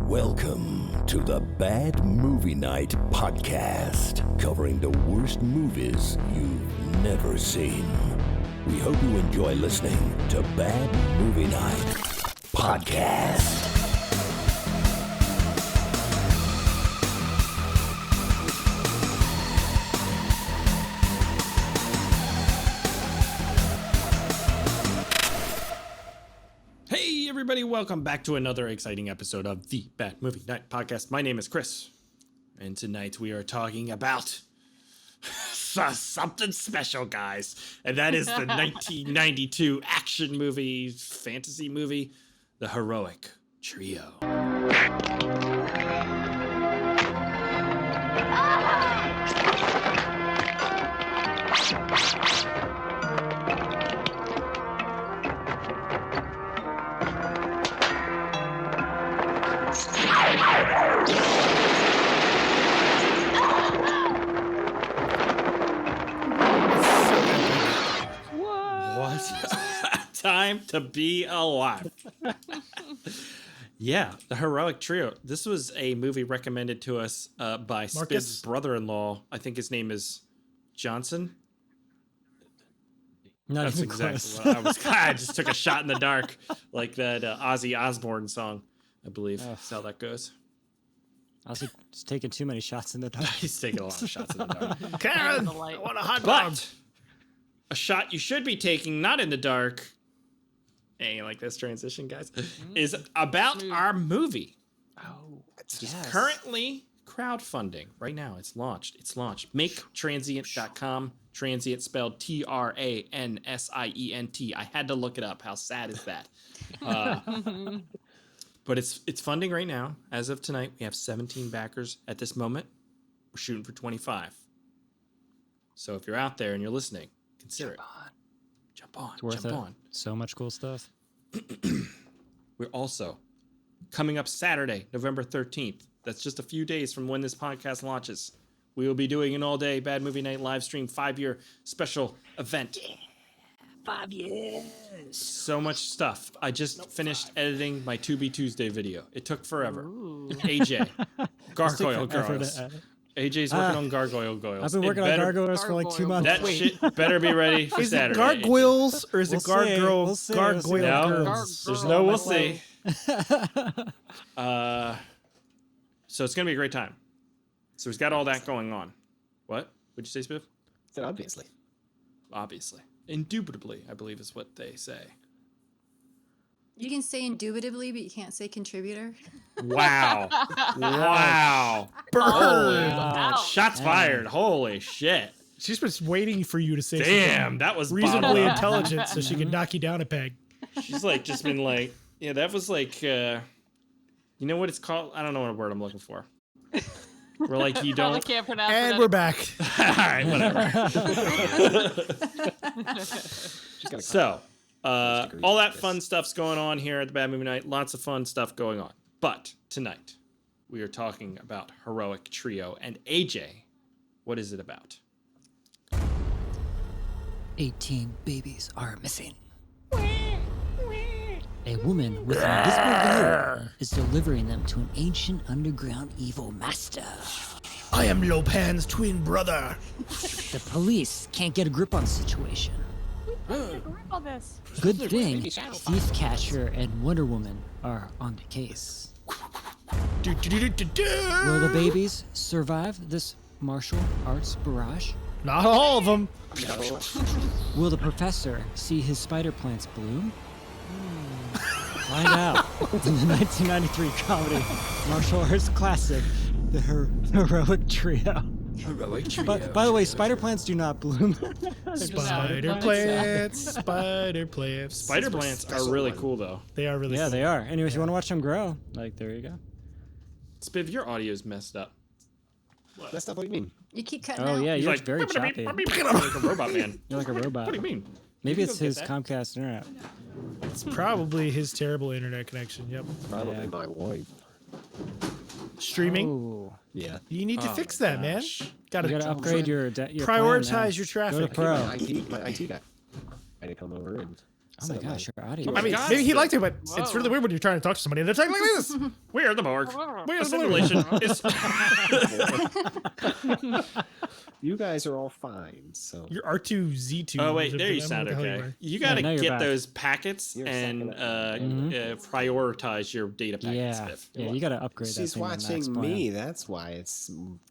Welcome to the Bad Movie Night podcast, covering the worst movies you've never seen. We hope you enjoy listening to Bad Movie Night podcast. Everybody, welcome back to another exciting episode of the Bad Movie Night Podcast. My name is Chris, and tonight we are talking about something special, guys, and that is the 1992 action movie, fantasy movie, The Heroic Trio. Time to be alive. Yeah, The Heroic Trio. This was a movie recommended to us by Spiv's brother-in-law. I think his name is Johnson. That's exactly what I was. I just took a shot in the dark, like that Ozzy Osbourne song, I believe. That's how that goes. Ozzy's taking too many shots in the dark. He's taking a lot of shots in the dark. Karen, I want a hot dog. But a shot you should be taking, not in the dark. Hey, you like this transition, guys? Is about our movie. Oh, it's just currently crowdfunding right now. It's launched. MakeTransient.com. Transient spelled TRANSIENT. I had to look it up. How sad is that? But it's funding right now. As of tonight, we have 17 backers at this moment. We're shooting for 25. So if you're out there and you're listening, consider it. Jump on. Jump on. So much cool stuff. We're also coming up Saturday, November 13th. That's just a few days from when this podcast launches. We will be doing an all-day Bad Movie Night live stream 5-year special event. Yeah, 5 years. So much stuff. I just finished editing my To Be Tuesday video. It took forever. Ooh. AJ, Gargoyle Girls. AJ's working on Gargoyle Girls. I've been working on Gargoyles for like 2 months. That shit better be ready for Saturday. Is it Gargoyles or is it Gargoyle Girls? There's no we'll see. So it's going to be a great time. So he's got all that going on. What? What'd you say, Spiff? I said obviously. Obviously. Indubitably, I believe is what they say. You can say indubitably, but you can't say contributor. Wow. Wow. Burn. Shots fired. Holy shit. She's been waiting for you to say damn, that was reasonably intelligent so she can knock you down a peg. She's like just been like, yeah, that was like, you know what it's called? I don't know what word I'm looking for. We're like, you don't. Can't pronounce and it. We're back. All right, whatever. So, all that fun stuff's going on here at the Bad Movie Night. Lots of fun stuff going on. But tonight, we are talking about Heroic Trio. And AJ, what is it about? 18 babies are missing. A woman with an invisible veil is delivering them to an ancient underground evil master. I am Lopan's twin brother. The police can't get a grip on the situation. All this. Good thing Thief Catcher and Wonder Woman are on the case. Will the babies survive this martial arts barrage? Not all of them. Will the professor see his spider plants bloom? Find out in the 1993 comedy martial arts classic, The Heroic Trio. Heroic Trio. But, by the way, spider plants do not bloom. Spider plants. Spider plants. Spider plants are really cool, though. They are really Yeah, cool. they are. Anyways, you want to watch them grow? Like, there you go. Spiv, your audio's messed up. That's not what you mean. You keep cutting Oh, out. yeah, He's you're like, very choppy. like a robot man. You're like a robot. What do you mean? Maybe You it's can go his get Comcast internet. It's probably his terrible internet connection. Yep. Probably Yeah. my wife. Streaming. Oh. Yeah. You need to fix that, man. Gotta You gotta upgrade your prioritize plan, your Go traffic. to Pro. My IT guy. I had to come over and Oh my gosh, your audio. my I mean, God, maybe he Steve. liked it, but it's really weird when you're trying to talk to somebody. They're talking like this. We are the Borg. We are The the Borg. simulation is. You guys are all fine. So Your R2Z2. Oh wait, there you I don't know sound what the hell you okay. were. You gotta now you're get back. those packets You're and sucking prioritize your data packets. Yeah, Spiff. yeah, you gotta upgrade that she's thing to max watching plan. me. That's why it's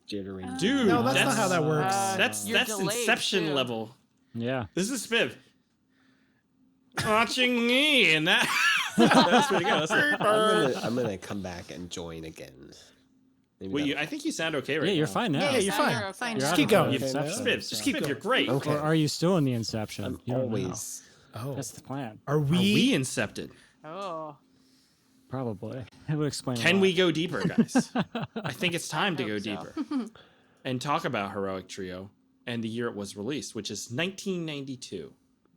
jittering. Dude, No, that's not how that works. That's You're that's delayed, Inception too. level. Yeah. This is Spiv. Watching me, and that. That's pretty good. I'm gonna come back and join again. Maybe Well, that'll- I think you sound okay right Yeah, now. you're fine now. Yeah, you're fine. You're fine. You're Just out keep of going. the Okay, Inception. Spiv, just keep going. You're great. Okay. Or are you still in the Inception? I'm You don't know. always. Oh. That's the plan. Are Are we we? incepted? Oh. Probably. It would explain. a Can lot. we go deeper, guys? I think it's time to hope go so. deeper and talk about Heroic Trio and the year it was released, which is 1992.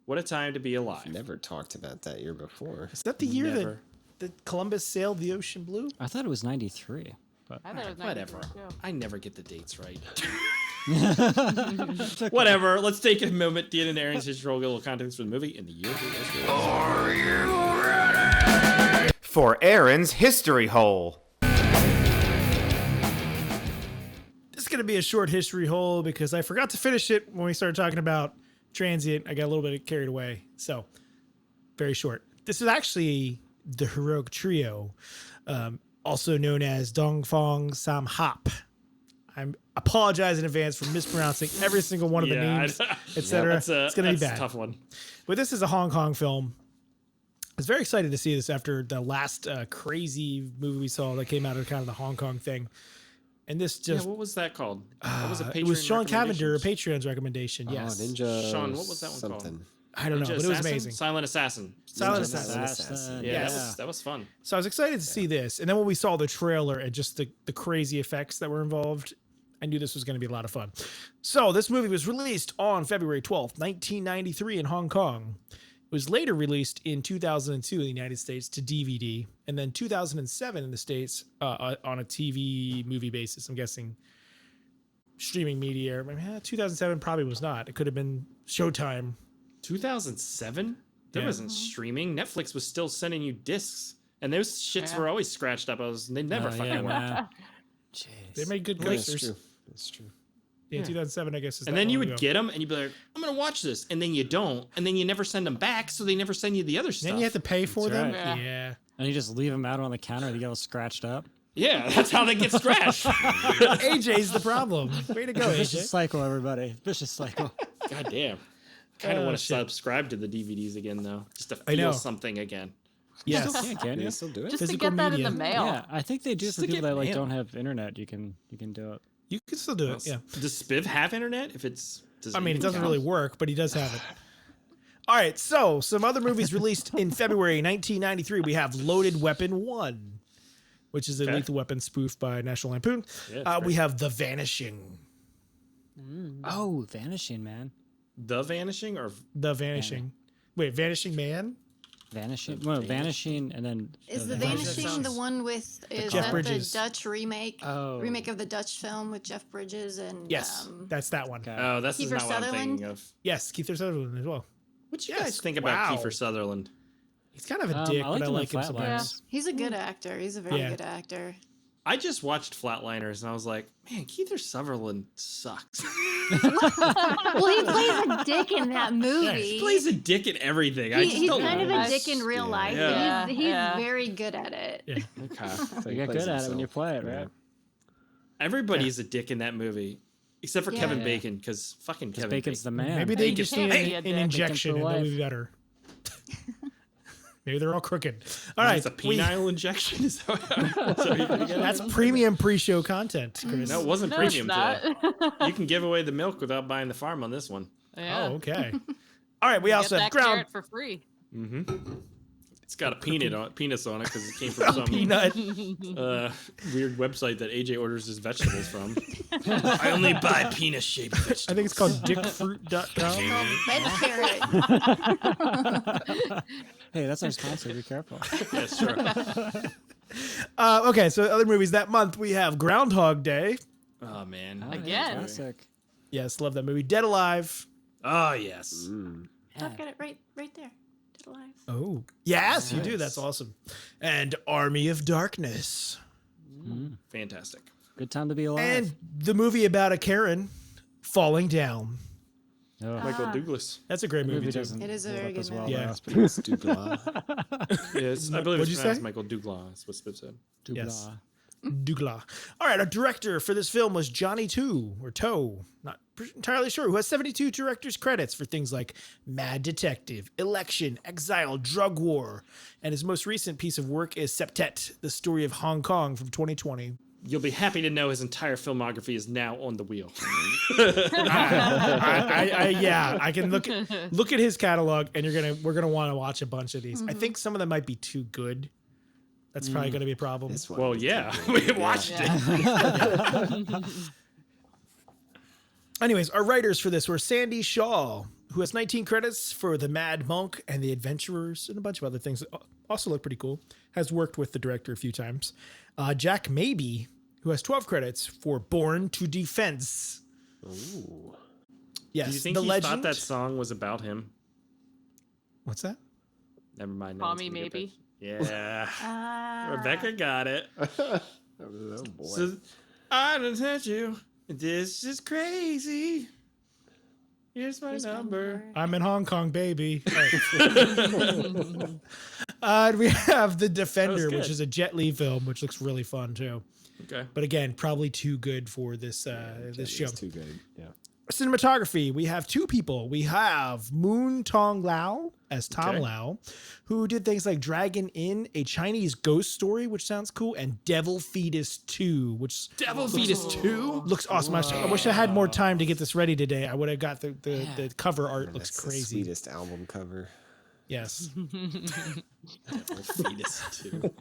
What a time to be alive. Never talked about that year before. Is that the year Never. that Columbus sailed the ocean blue? I thought it was 93. But I thought it was Whatever. 93 too. I never get the dates right. Whatever. Let's take a moment. Dean and Aaron's history roll, get a little context for the movie in the year it was released. For Aaron's History Hole. This is going to be a short history hole because I forgot to finish it when we started talking about transient. I got a little bit carried away. So, very short. This is actually the Heroic Trio, also known as Dong Fong Sam Hop. I apologize in advance for mispronouncing every single one of the names, etc. That's It's going to be that's a bad. tough one. But this is a Hong Kong film. I was very excited to see this after the last crazy movie we saw that came out of kind of the Hong Kong thing. And this Yeah, just what was that called? What was it was Patreon Sean Cavender, recommendations? Patreon's recommendation. Yes. Oh, Ninja. Sean, what was that one called? something. I don't know, Ninja but it was Assassin? amazing. Silent Assassin. Silent Ninja Assassin. Assassin. Yeah, Yes. that was fun. So I was excited to see this. And then when we saw the trailer and just the crazy effects that were involved, I knew this was going to be a lot of fun. So this movie was released on February 12th, 1993 in Hong Kong. It was later released in 2002 in the United States to DVD, and then 2007 in the States on a TV movie basis. I'm guessing streaming media. 2007 probably was not. It could have been Showtime. 2007? There Yeah. wasn't streaming. Netflix was still sending you discs, and those shits were always scratched up. They never fucking yeah, worked. man. They made good That's coasters. true. That's true. Yeah, 2007, I guess. Is And that then you long would ago. get them, and you'd be like, "I'm gonna watch this," and then you don't, and then you never send them back, so they never send you the other stuff. Then you have to pay for That's them. right. Yeah. And you just leave them out on the counter. They get all scratched up. Yeah, that's how they get scratched. AJ's the problem. Way to go, Vicious AJ. cycle, everybody. Vicious cycle. God damn. Kind of Oh, want to shit. subscribe to the DVDs again, though, just to I know. feel something again. Yes. Yeah, can Can you? you still do it? Just Physical to get that media. in the mail. Yeah, I think they do Just for to people get that like mail. don't have internet. You can do it. You can still do it. Yeah. Does Spiv have internet? If it's, does I mean, it doesn't count? really work, but he does have it. All right. So, some other movies released in February 1993. We have Loaded Weapon 1, which is a Okay. Lethal Weapon spoof by National Lampoon. Yeah, it's We great. have The Vanishing. Oh, Vanishing Man. The Vanishing or The Vanishing. Wait, Vanishing Man? Vanishing. Well, Vanishing, and then Is the Vanishing. Vanishing the one with is Jeff that Bridges. the Dutch remake? Oh. Remake of the Dutch film with Jeff Bridges and Yes, that's that one. Okay. oh, that's Kiefer not what I'm Sutherland? thinking of. Yes, Keith Sutherland as well. What you Yes, guys think about wow. Kiefer Sutherland? He's kind of a I dick, like but I him in like him Yeah. sometimes. he's a good actor. He's a very Yeah. good actor. I just watched Flatliners and I was like, man, Kiefer Sutherland sucks. Well, he plays a dick in that movie. He plays a dick in everything. I just He's don't kind of like a dick in real life. Yeah. But he's Yeah. very good at it. Yeah. Okay. So You he get plays good at it when you himself. play it, Yeah. right? Everybody's a dick in that movie. Except for Yeah. Kevin Yeah. Bacon, because fucking Kevin Bacon's Bacon. the man. Maybe they Bacon. just need Hey, an Bacon injection for and they'll life. be better. Maybe they're all crooked. All right. It's a penile injection. Is that what That's premium pre-show content, Chris. No, it wasn't No, it's premium not. today. You can give away the milk without buying the farm on this one. Yeah. Oh, okay. All right. We Get also have that ground carrot for free. It's got a penis on it because it came from some peanut. weird website that AJ orders his vegetables from. I only buy penis-shaped vegetables. I think it's called dickfruit.com. Red carrot. Hey, that's our sponsor. Be careful. Yes, sure. Okay, so other movies that month we have Groundhog Day. Oh man. Again. Classic. Yes, love that movie. Dead Alive. Oh yes. I've got it right there. Dead Alive. Oh, yes, you do. That's awesome. And Army of Darkness. Fantastic. Good time to be alive. And the movie about a Karen falling down. Oh, Michael Douglas. That's a great the movie, movie too. doesn't It is a hold very up good as well. movie. Yeah. It's Douglas. Yes, I believe What'd you it's pronounced say? Michael Douglas. What's it said? Yes. Douglas. All right, our director for this film was Johnnie To, or Toe, not entirely sure, who has 72 director's credits for things like Mad Detective, Election, Exile, Drug War, and his most recent piece of work is Septet, the story of Hong Kong from 2020. You'll be happy to know his entire filmography is now on the wheel. I can look at his catalog, and we're gonna want to watch a bunch of these. I think some of them might be too good. That's probably gonna be a problem. This one. Well, yeah, we watched it. Anyways, our writers for this were Sandy Shaw, who has 19 credits for The Mad Monk and The Adventurers and a bunch of other things that also look pretty cool. Has worked with the director a few times. Jack Maybe, who has 12 credits for Born to Defense. Ooh. Yes, Do you think the he legend. thought that song was about him? What's that? Never mind. Call one's Me gonna get Maybe. that. Yeah. Ah. Rebecca got it. Oh boy. So, I don't touch you. This is crazy. Here's my Here's my number. I'm in Hong Kong, baby. We have The Defender, good. which is a Jet Li film, which looks really fun too. Okay. But again, probably too good for this this show. It's too good. Yeah. Cinematography, we have two people. We have Moon Tong Lao as Tom Okay. Lao, who did things like Dragon Inn, a Chinese ghost story, which sounds cool, and Devil Fetus 2, which Devil Fetus 2? looks awesome. I wish I had more time to get this ready today. I would have got the cover art. Looks That's crazy. The sweetest album cover. Yes. Devil Fetus 2.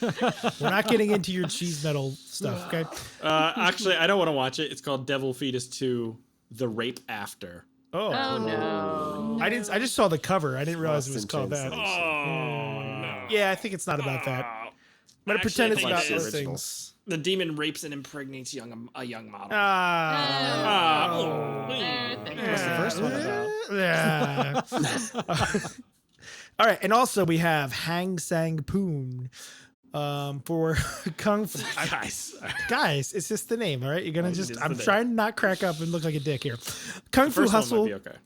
We're not getting into your cheese metal stuff, okay? Actually, I don't want to watch it. It's called Devil Fetus 2, The Rape After. Oh Oh. no. I just saw the cover. I didn't realize it was Lost in called that. translation. Oh, no. Yeah, I think it's not about that. I'm gonna Actually, pretend I it's think about it those is. things. The demon rapes and impregnates a young model. Ah. What's the first one about? Yeah. All right, and also we have Hang Sang Poon for Kung Fu. Guys, it's just the name, all right? You're gonna It is just. the I'm name. trying to not crack up and look like a dick here. Kung Fu First one Hustle, might be okay.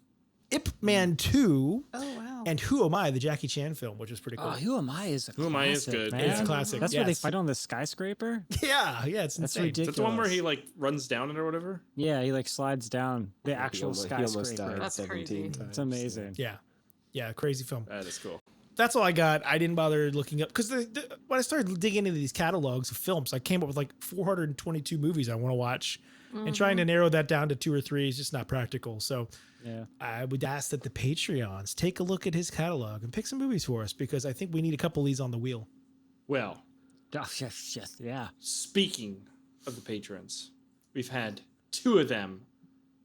Ip Man 2, Oh wow. and Who Am I, the Jackie Chan film, which is pretty cool. Oh, Who Am I is a Who Am I is classic, good. Man. It's a classic, That's where they yes. fight on the skyscraper. Yeah, it's That's insane. ridiculous. That's the one where he like runs down it or whatever. Yeah, he like slides down the actual He almost skyscraper. died That's 17 crazy. times. It's amazing. Yeah, crazy film. That is cool. That's all I got. I didn't bother looking up because when I started digging into these catalogs of films, I came up with like 422 movies I want to watch, and trying to narrow that down to 2 or 3 is just not practical. So Yeah. I would ask that the Patreons take a look at his catalog and pick some movies for us because I think we need a couple of these on the wheel. Well, Oh, yes, yeah. speaking of the patrons, we've had 2 of them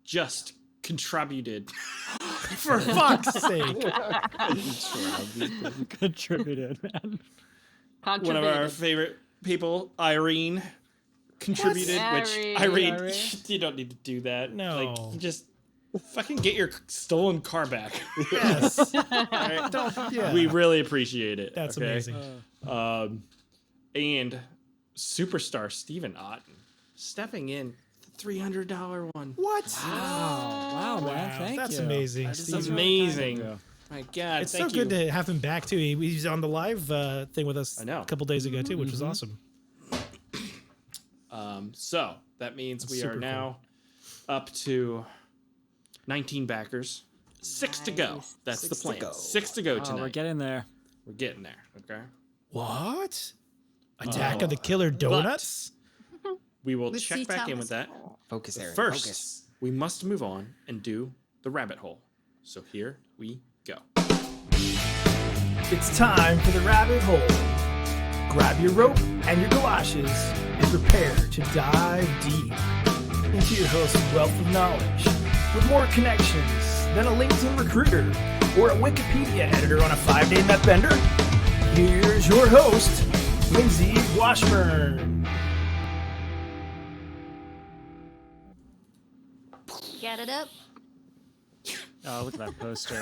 just contributed. For fuck's sake! Contributed, man. One of our favorite people, Irene, contributed. What's Which Irene? Irene, you don't need to do that. No. like you just fucking get your stolen car back. Yes, Alright? yeah. We really appreciate it. That's okay? amazing. And superstar Stephen Otten stepping in, the $300 one. What? Wow, man. Wow, Thank that's you. amazing. This is Steve. amazing. you. My God, It's so thank good you. to have him back too. He was on the live thing with us I know. a couple days ago too, which was awesome. So that means we Super are cool. now up to 19 backers. 6 to go. Nice. That's the 6 to plan. go. 6 to go Oh, tonight. we're getting there. We're getting there. Okay. What? Attack of the Killer Donuts? We will With check C. back in with Thomas that. Howell. Focus, Aaron. First, Focus. we must move on and do the rabbit hole. So here we go. It's time for the rabbit hole. Grab your rope and your galoshes and prepare to dive deep into your host's wealth of knowledge with more connections than a LinkedIn recruiter or a Wikipedia editor on a 5-day net bender. Here's your host, Lindsay Washburn. Get it up. Oh, look at that poster.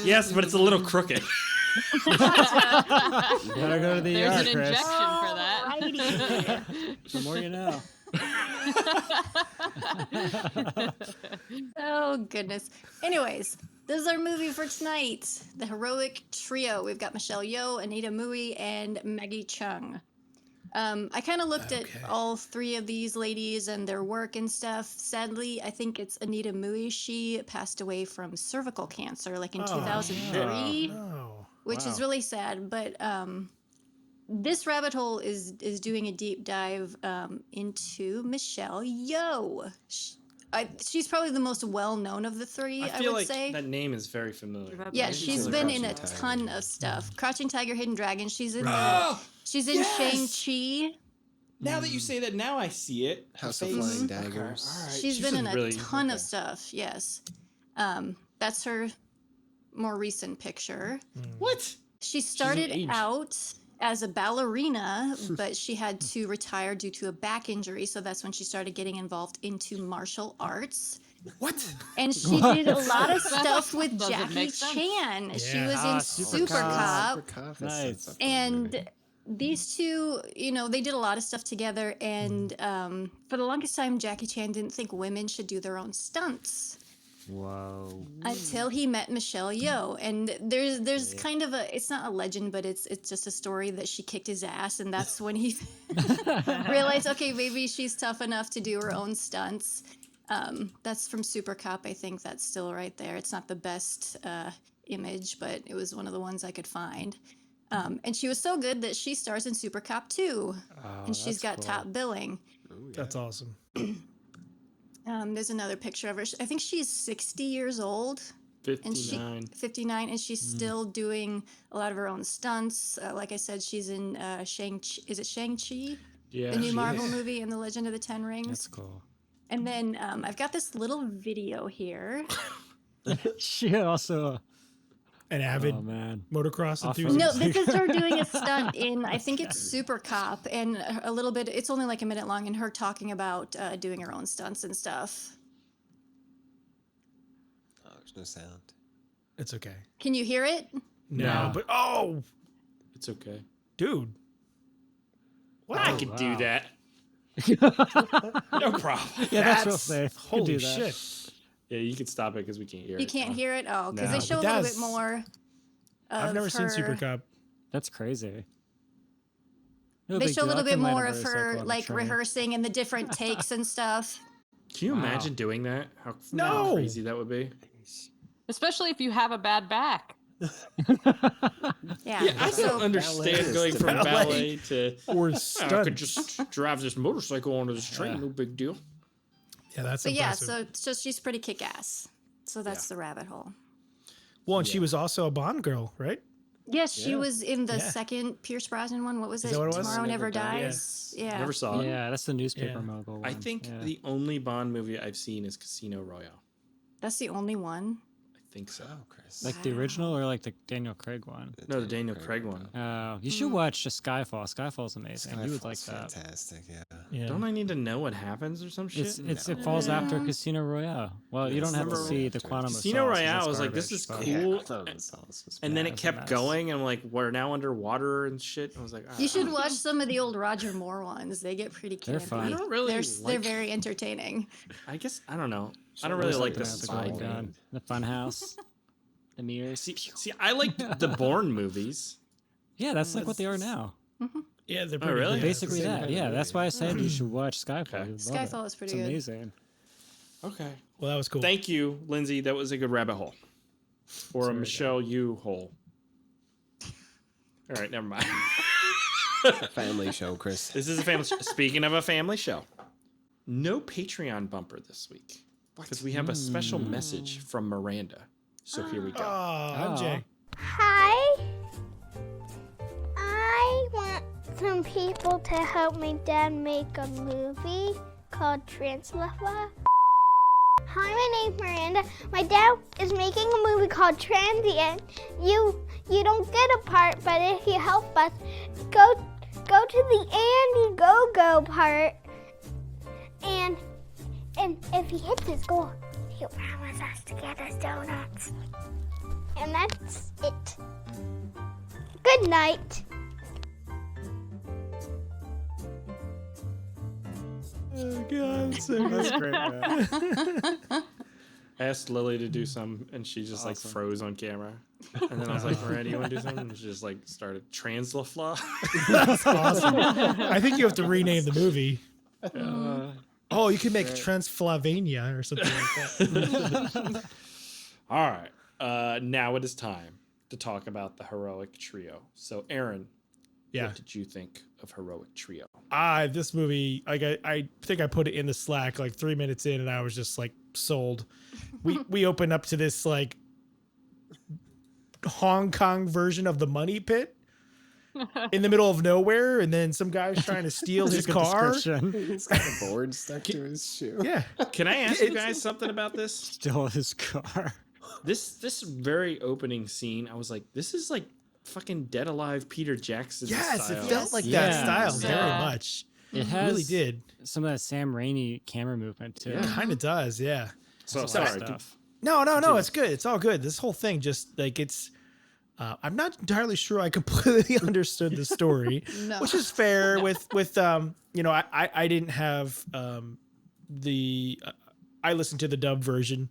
Yes, but it's a little crooked. Gotta go to the There's ER, an Chris. injection for that. The more you know. Oh, goodness. Anyways, this is our movie for tonight. The Heroic Trio. We've got Michelle Yeoh, Anita Mui, and Maggie Cheung. I kind of looked at all three of these ladies and their work and stuff. Sadly, I think it's Anita Mui. She passed away from cervical cancer like in 2003, No. which is really sad. But this rabbit hole is doing a deep dive into Michelle Yeoh. She's probably the most well-known of the three, I feel would like say. that name is very familiar. Yeah, she's in been Crouching in a Tiger. ton of stuff. Crouching Tiger, Hidden Dragon. She's in she's in Yes! Shang-Chi. Now that you say that, now I see it. House of Face. Flying Okay, Daggers. all right. She's been in a really- ton okay. of stuff. Yes, that's her more recent picture. What? She started age. out as a ballerina, but she had to retire due to a back injury. So that's when she started getting involved into martial arts. What? And she did a lot of stuff with Does it Jackie make sense? Chan. She Yeah. was in Super Cop. Super Cop is Nice. such a fun movie. And these two, you know, they did a lot of stuff together. And for the longest time, Jackie Chan didn't think women should do their own stunts Whoa. until he met Michelle Yeoh. And there's kind of a, it's not a legend, but it's just a story that she kicked his ass. And that's when he realized, okay, maybe she's tough enough to do her own stunts. That's from Super Cop. I think that's still right there. It's not the best image, but it was one of the ones I could find. And she was so good that she stars in Super Cop 2. And she's got top billing. That's awesome. There's another picture of her. I think she's 60 years old. 59. 59, and she's still doing a lot of her own stunts. Like I said, she's in Shang-Chi. Is it Shang-Chi? Yeah. The new she Marvel is. movie and the Legend of the Ten Rings. That's cool. And then I've got this little video here. She also. An avid Oh, man. motocross Off-road. enthusiast. No, this is her doing a stunt in, I think it's Super Cop, and a little bit, it's only like a minute long, and her talking about doing her own stunts and stuff. Oh, there's no sound. It's okay. Can you hear it? No. But It's okay. dude. I could do wow. that. No problem. Yeah, that's real safe. You could Holy do that. shit. Yeah, you can stop it because we can't hear You it. can't hear it? Oh, because No. they show a But little that's- bit more of I've never seen Super her- Cop. That's crazy. No They big show a deal. I little bit can ride a more of motorcycle her, on a like, train. rehearsing and the different takes and stuff. Can you Wow. imagine doing that? How No. crazy that would be? Especially if you have a bad back. Yeah. I so, don't understand going from ballet to Or I could stunt. just drive this motorcycle onto this train. No big deal. Yeah, that's but yeah, impressive. so she's pretty kick-ass. So that's the rabbit hole. Well, and she was also a Bond girl, right? Yes, she was in the Yeah. second Pierce Brosnan one. What was it? that what it was? Tomorrow Never Never Dies. Yeah. Never saw it. Yeah, that's the newspaper Yeah. mogul one. I think yeah. the only Bond movie I've seen is Casino Royale. That's the only one. I think so. Oh, Chris. Like the original or like the Daniel Craig one? No, the Daniel Craig one. Oh, you should watch just Skyfall. Skyfall's amazing. You would like Skyfall's that. fantastic, yeah. Yeah. Don't I need to know what happens or some shit? It falls after Casino Royale. Well, you don't have to Remember- see the Quantum of Casino Solace, 'cause Royale that's was like, this garbage, is but- cool. I thought it was awesome. And then Yeah, it it's a kept mess. going, and I'm like, we're now underwater and shit. I was like, You should watch some of the old Roger Moore ones. They get pretty campy. They're fun. I don't really They're like- very entertaining. I guess I don't know. I don't really like the Looking at spy Gold thing. Gun, the Funhouse, the mirrors. See, I like the Bourne movies. Yeah, that's like what they are now. Yeah, they're Oh, pretty really? good. Basically same that. kind of Yeah, that's why I said you should watch Skyfall. Okay. You'd love Skyfall it. is pretty it's good. amazing. Okay. Well, that was cool. Thank you, Lindsay. That was a good rabbit hole. Or a Michelle Yeoh hole. All right, never mind. Family show, Chris. This is a family show. Speaking of a family show, no Patreon bumper this week because we have a special message from Miranda. So here we go. Oh, MJ. Hi. I want some people to help my dad make a movie called Translava. Hi, my name's Miranda. My dad is making a movie called Transient. You don't get a part, but if you help us, go to the Indiegogo part, and if he hits his goal, You promised us to get us donuts. And that's it. Good night. Oh God, that's great. Man. I asked Lily to do some, and she just like froze on camera. And then I was like, Miranda, you want to do something? And she just like started Translafla. That's awesome. I think you have to rename the movie. Oh, you could make Transflavania or something like that. All right. Now it is time to talk about the Heroic Trio. So, Aaron, what did you think of Heroic Trio? This movie, like I think I put it in the Slack like 3 minutes in, and I was just like sold. We opened up to this like Hong Kong version of the Money Pit in the middle of nowhere, and then some guy's trying to steal his car. He's got a board stuck to his shoe. Yeah. Can I ask you guys something about this? Steal his car. This very opening scene, I was like, this is like fucking Dead Alive Peter Jackson Yes, style. it felt like that style very much. It has really did. Some of that Sam Raimi camera movement too. It kind of does, yeah. So That's a lot of sorry. stuff. No, it's good. It's all good. This whole thing just like it's. I'm not entirely sure I completely understood the story, which is fair. With you know, I didn't have I listened to the dub version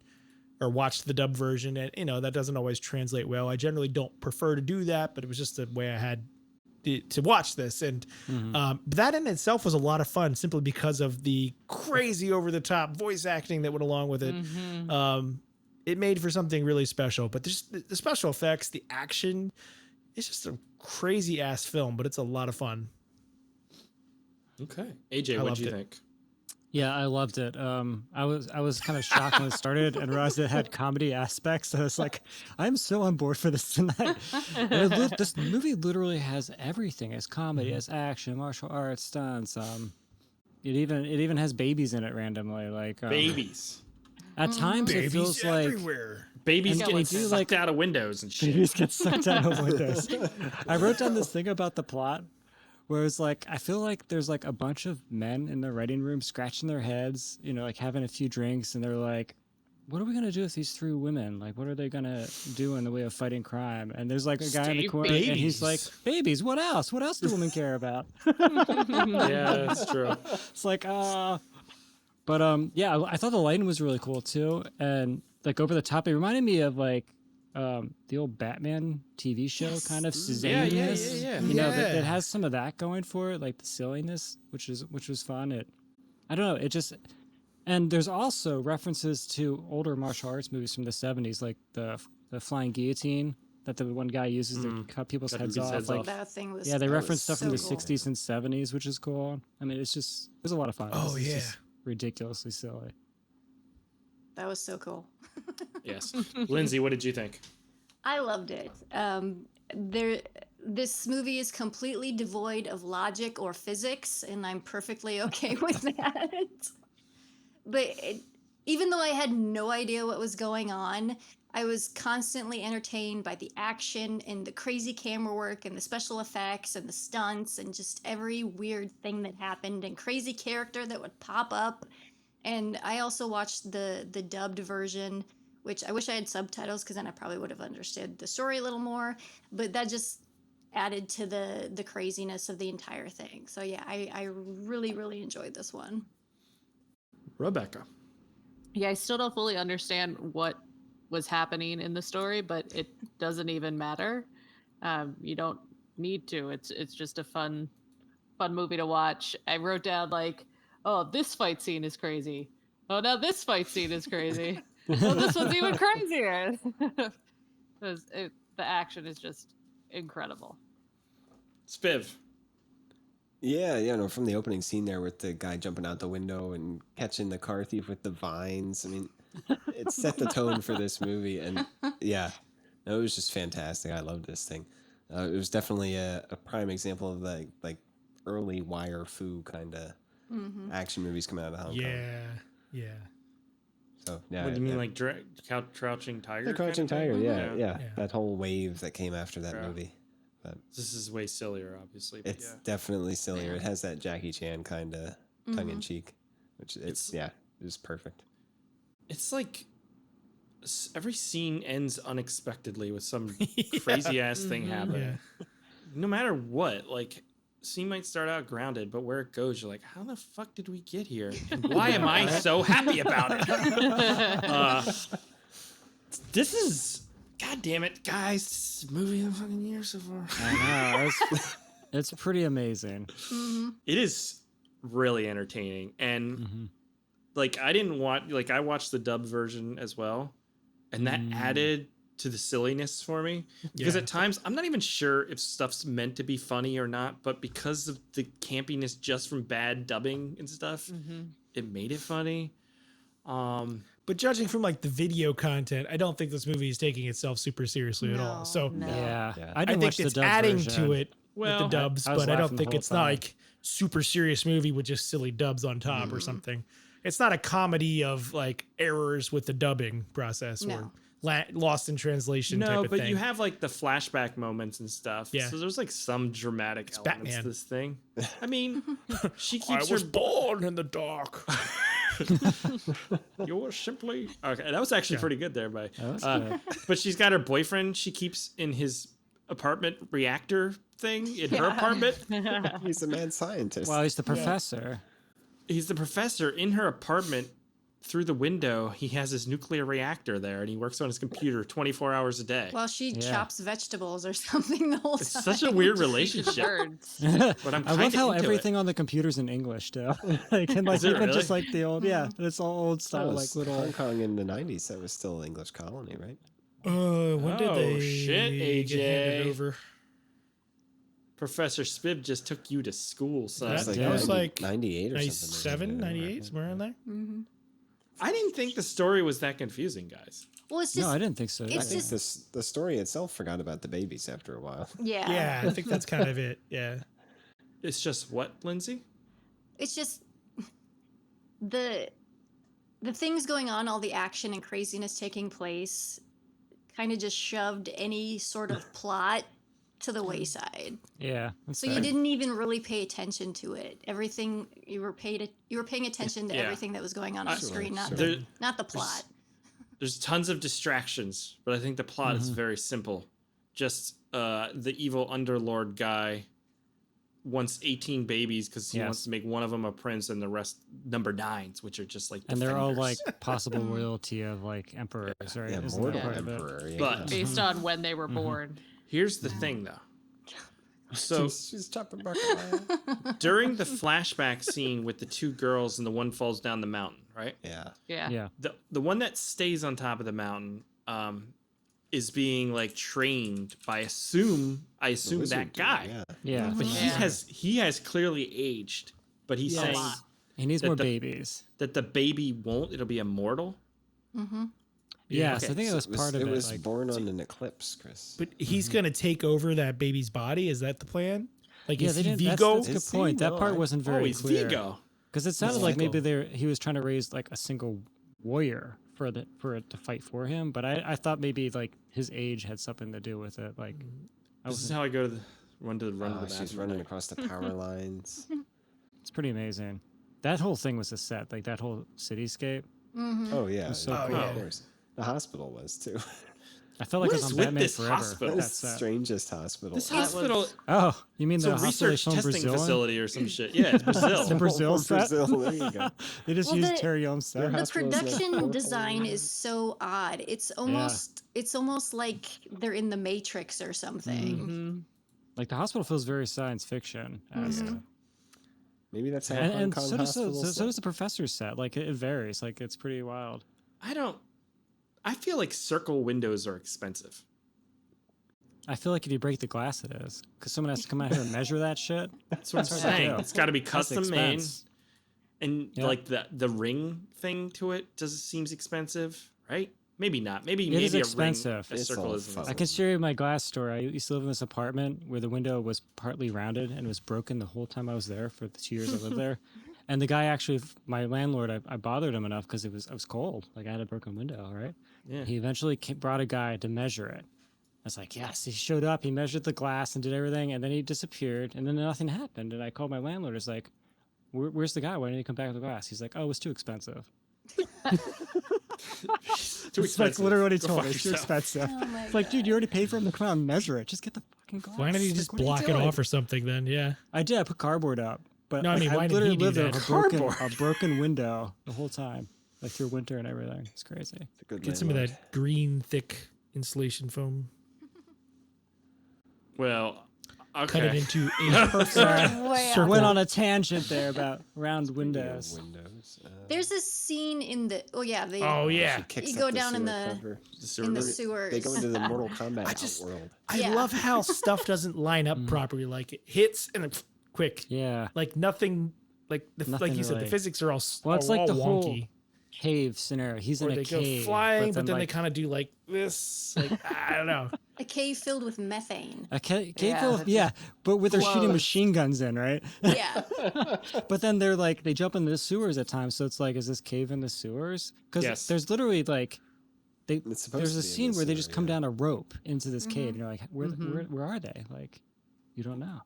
or watched the dub version, and you know that doesn't always translate well. I generally don't prefer to do that, but it was just the way I had to watch this, and that in itself was a lot of fun simply because of the crazy over the top voice acting that went along with it. It made for something really special, but just the special effects, the action, it's just a crazy ass film, but it's a lot of fun. Okay. AJ, what do you think? Yeah, I loved it. I was kind of shocked when it started and realized it had comedy aspects. I was like, I'm so on board for this tonight. This movie literally has everything. It's comedy, it's action, martial arts, stunts. It even has babies in it randomly, like babies. At times Babies it feels everywhere. like babies and getting they do, sucked out of windows and shit. babies get sucked out of windows. I wrote down this thing about the plot. Where it's like, I feel like there's like a bunch of men in the writing room scratching their heads, you know, like having a few drinks, and they're like, what are we going to do with these three women? Like, what are they going to do in the way of fighting crime? And there's like a guy in the corner, and he's like, babies, what else? What else do women care about? Yeah, that's true. It's like, but yeah, I thought the lighting was really cool too. And like over the top, it reminded me of like, the old Batman TV show kind of zaniness. Yeah. You know, that has some of that going for it, like the silliness, which was fun. I don't know, it just, and there's also references to older martial arts movies from the 70s, like the flying guillotine that the one guy uses to cut people's heads off. Like that thing was. Yeah, they reference stuff so from the cool. 60s and 70s, which is cool. I mean, it was a lot of fun. Oh, It's yeah. just ridiculously silly. That was so cool. Yes. Lindsay, what did you think? I loved it. This movie is completely devoid of logic or physics, and I'm perfectly okay with that. But even though I had no idea what was going on, I was constantly entertained by the action and the crazy camera work and the special effects and the stunts and just every weird thing that happened and crazy character that would pop up. And I also watched the dubbed version, which I wish I had subtitles because then I probably would have understood the story a little more. But that just added to the craziness of the entire thing. So yeah, I really, really enjoyed this one. Rebecca. Yeah, I still don't fully understand what was happening in the story, but it doesn't even matter. You don't need to. It's just a fun movie to watch. I wrote down like, oh, this fight scene is crazy. Oh, now this fight scene is crazy. Oh, this one's even crazier. The action is just incredible. Spiv. Yeah, no, from the opening scene there with the guy jumping out the window and catching the car thief with the vines. I mean, it set the tone for this movie, and yeah, no, it was just fantastic. I loved this thing. It was definitely a prime example of the like early wire fu kind of action movies coming out of Hong Kong. Yeah. So yeah, What do you mean, like Crouching Tiger? The Crouching kind of thing? Tiger, yeah. That whole wave that came after that movie. But this is way sillier, obviously. But it's definitely sillier. It has that Jackie Chan kind of tongue in cheek, which it's it was perfect. It's like every scene ends unexpectedly with some crazy ass thing happening. Yeah. No matter what, like, scene might start out grounded, but where it goes, you're like, how the fuck did we get here? And why am I so happy about it? This is, god damn it, guys, this is movie of the fucking year so far. I know. It's pretty amazing. It is really entertaining, and like I watched the dub version as well, and that added to the silliness for me because at times I'm not even sure if stuff's meant to be funny or not, but because of the campiness just from bad dubbing and stuff, it made it funny. But judging from like the video content, I don't think this movie is taking itself super seriously at all. So Yeah. I didn't watch think it's the dub adding version. to it Well, with the dubs, I was but I laughing don't the think whole it's not time. like super serious movie with just silly dubs on top or something. It's not a comedy of like errors with the dubbing process or lost in translation type No, of but thing. you have like the flashback moments and stuff. Yeah. So there's like some dramatic elements Batman. to this thing. I mean, she I keeps was her born in the dark. You're simply okay. That was actually pretty good there, by. That was good. But she's got her boyfriend. She keeps in his apartment reactor thing in her apartment. He's a mad scientist. Well, he's the professor. He's the professor in her apartment. Through the window, he has his nuclear reactor there, and he works on his computer 24 hours a day. While she chops vegetables or something the whole It's time. such a weird relationship. Birds. But I'm I love kinda how into everything on the computer's in English too. Like, and like Is it even really? just like the old, it's all old That style, was like little. Hong Kong in the 90s. That was still an English colony, right? When did Oh, they shit, get handed AJ. over? Professor Spiv just took you to school, son. That Yeah. was like 98 or 97, 98, somewhere around there. I didn't think the story was that confusing, guys. Well, it's just No, I didn't think so. I It's think just the story itself forgot about the babies after a while. Yeah, I think that's kind of it. Yeah. It's just what, Lindsay? It's just the things going on, all the action and craziness taking place, kind of just shoved any sort of plot to the wayside. Yeah. that's So you fair. didn't even really pay attention to it. Everything you were paying attention to Yeah. everything that was going on the screen, not There- not the plot. There's tons of distractions, but I think the plot is very simple. Just the evil underlord guy wants 18 babies because he wants to make one of them a prince and the rest number 9s, which are just like And they're all defenders. like possible royalty of like emperors, right? Yeah, Isn't that mortal part of it? emperor. Yeah. But Based on when they were born. here's the thing, though. So she's chopping bucket. during the flashback scene with the 2 girls and the one falls down the mountain, right? Yeah. Yeah. The one that stays on top of the mountain is being like trained by I assume Wizard that dude, guy. Yeah. Yeah. But Yeah. he has clearly aged, but he's Yes. saying He needs that more the- babies. that the baby won't, it'll be immortal. Yeah, Okay, so I think it was part of it it. was like, born on an eclipse, Chris. But he's going to take over that baby's body. Is that the plan? Like, yeah, is they he didn't. Vigo? That's a Is good point. he? That No, part I- wasn't Oh, very he's clear. Vigo. Because it sounded He's like Vigo. maybe he was trying to raise like a single warrior for it to fight for him. But I thought maybe like his age had something to do with it. Like, This is how I go to the run to the Oh, she's bathroom. running across the power lines. it's pretty amazing. That whole thing was a set, like that whole cityscape. Oh yeah, so yeah, cool. of course. The hospital was too. I felt like What I was is on with Batman this Forever. hospital? That That's the set. strangest hospital. This ever. hospital, Oh, you mean it's the a hospital research from testing Brazil? facility or some shit. Yeah, it's Brazil. The Brazil From set. Brazil, there you go. They just Well, used the- Terry Young's set. The hospital's like production purple. design is so odd. It's almost like they're in the Matrix or something. Like the hospital feels very science fiction. Maybe that's how And, Hong and Kong so does hospitals. so does the professor's set. Like it varies. Like it's pretty wild. I feel like circle windows are expensive. I feel like if you break the glass, it is because someone has to come out here and measure that shit. That's what I'm hard to saying. do. It's got to be That's custom made, expense. and Yeah. like the ring thing to it seems expensive, right? Maybe not. Maybe It is a expensive. ring, a It's circle all isn't. fun. I can share you my glass story. I used to live in this apartment where the window was partly rounded and was broken the whole time I was there for the 2 years I lived there. And the guy actually, my landlord, I bothered him enough because I was cold. Like I had a broken window, right? Yeah. He eventually brought a guy to measure it. I was like, yes. He showed up, he measured the glass and did everything, and then he disappeared, and then nothing happened. And I called my landlord. I was like, where's the guy? Why didn't he come back with the glass? He's like, oh, it was too expensive. Too It's like expensive. literally what he Go told fuck me. It's too yourself. expensive. Oh my It's like, dude, you already paid for him to come out and measure it. Just get the fucking glass. Why don't you Like, just what are block it doing? off or something then? Yeah. I did. I put cardboard up. But No, I like, mean, why did literally he do lived there that? with a broken window the whole time, like through winter and everything. It's crazy. It's a good Get some of landlord. that green, thick insulation foam. Well, okay. Cut it into a perfect Way circle. Went on a tangent there about round windows. Windows. There's a scene in the they Oh yeah. She kicks You up go the down in sewer the- cover. in the sewers. They go into the Mortal Kombat I just- outworld. I Yeah. love how stuff doesn't line up properly. Like it hits and then quick. Yeah. Like nothing. Like Nothing like you said, the really. physics are all Well, it's like all the wonky. whole cave scenario. He's Or in a they cave. go flying, but then they like, kind of do like this. Like I don't know. a cave filled with methane. a cave Yeah, full of, that's yeah, but with they're shooting Close. machine guns in, right? Yeah. But then they're like they jump into the sewers at times, so it's like, is this cave in the sewers? Because Yes. there's literally like It's supposed there's to a be in scene the where they sewer, just come yeah. down a rope into this Mm-hmm. cave, and you're like, where are they? Like, you don't know.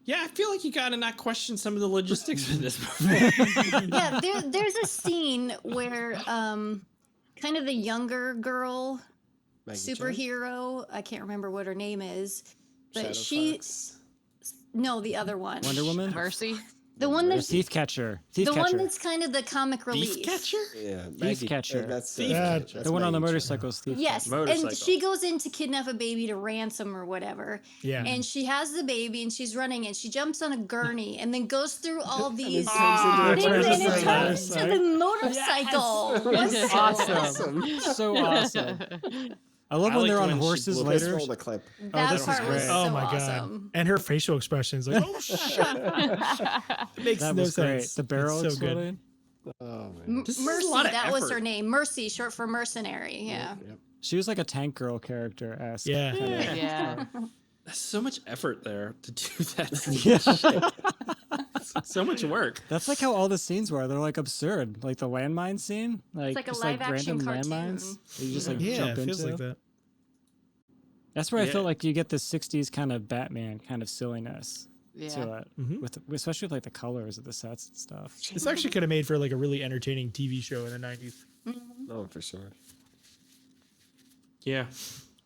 Yeah, I feel like you gotta not question some of the logistics of this movie. Yeah, there's a scene where kind of the younger girl Maggie Cheung? superhero, I can't remember what her name is, but Shadow she Fox? no, the other one. Wonder Woman, Mercy. The one the that's thief catcher, the one that's kind of the comic Beef relief. catcher? Yeah, catcher. That's Thief that's the one on the Maggie Cheung. motorcycle's thief. Yes, Motorcycle. and she goes in to kidnap a baby to ransom or whatever. Yeah. And she has the baby and she's running and she jumps on a gurney and then goes through all these turns things into a and it motorcycle. turns to the motorcycle. What's Awesome, so awesome. I love I when like they're on when she horses blew- Let's later. roll the clip. That this is part was great. so Oh my awesome. god. And her facial expressions like, oh shit. It makes That no was great. sense. The barrel It's so good. exploding. Oh man. This is a Mercy, lot of that was her effort. name. Mercy, short for mercenary. Yeah. Yep. She was like a tank girl character. Yeah. Yeah. There's so much effort there to do that. Yeah. So much work. That's like how all the scenes were. They're like absurd. Like the landmine scene. Like, like a just live-action random cartoon. landmines that you just like Yeah, jump it feels into. like that. That's where I Yeah. felt like you get the 60s kind of Batman kind of silliness Yeah. to it. With especially with like the colors of the sets and stuff. This actually could have made for like a really entertaining TV show in the 90s. Oh, for sure. Yeah.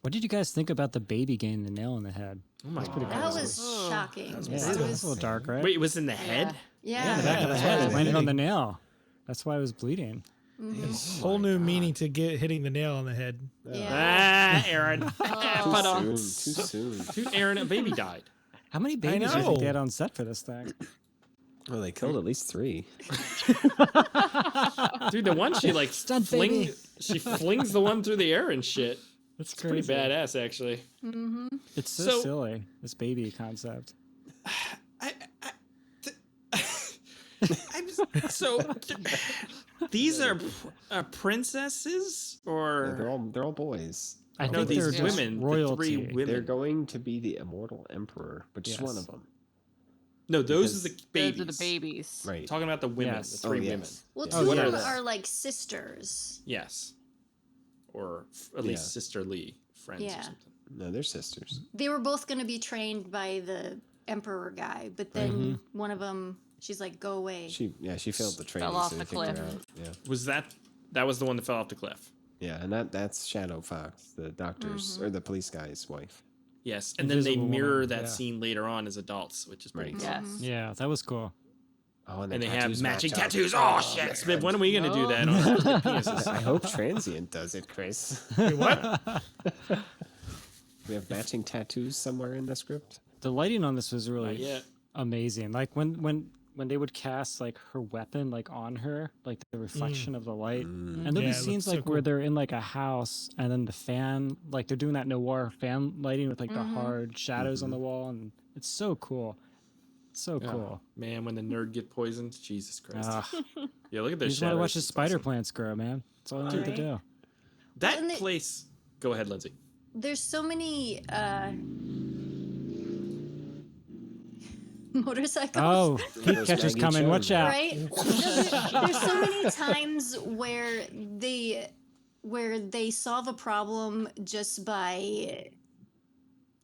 What did you guys think about the baby getting the nail in the head? Oh my god. That was shocking. Yeah, It that's was- a little dark, right? Wait, it was in the head? yeah. the back of the Yeah. head. It landed on the Hitting. nail. That's why it was bleeding. Whole new meaning to get hitting the nail on the head. Yeah. Ah, Aaron. But, Too soon. dude, Aaron, a baby died. How many babies do you think they know. had on set for this thing? Well, they killed at least 3. Dude, the one she like Stunt baby. she flings the one through the air and shit. That's It's pretty badass, actually. It's so, So- silly, this baby concept. These are princesses, They're or all boys. I no? think These they're just women, royalty. the 3 women. They're going to be the immortal emperor, but just one Yes. of them. No, those are the babies. Those are the babies. Right. Talking about the women, Yes. the 3 Oh, yes. women. Well, Yeah. two what of are them they? are like sisters. Yes, or at least Yeah. sisterly friends or Yeah. something. No, they're sisters. They were both going to be trained by the emperor guy, but then one of them, she's like, "Go away." She failed the training. off so the they kicked her cliff. out. Yeah. Was that was the one that fell off the cliff? Yeah, and that's Shadow Fox, the doctor's or the police guy's wife. Yes, and then they Invisible mirror Woman, that yeah. scene later on as adults, which is pretty Right. cool. Yes. Yeah, that was cool. Oh, And they the have tattoos matching match up. tattoos. Oh shit! Smith, when are we gonna do that on our penises? I hope Transient does it, Chris. Wait, what? We have matching tattoos somewhere in the script. The lighting on this was really Yeah. amazing. Like when they would cast like her weapon like on her, like the reflection of the light. And there'll Yeah, be it scenes looks so like where cool. they're in like a house and then the fan, like they're doing that noir fan lighting with like the hard shadows on the wall, and it's so cool. So cool. Man, when the nerd get poisoned, Jesus Christ. Ah, Yeah, look at you this. just want to watch the spider plants grow, man. That's all I need to Right. do. That And they- place. Go ahead, Lindsay. There's so many motorcycles. Oh, peep Those catcher's Maggie coming. Cheung. Watch out. Right? There's so many times where they solve a problem just by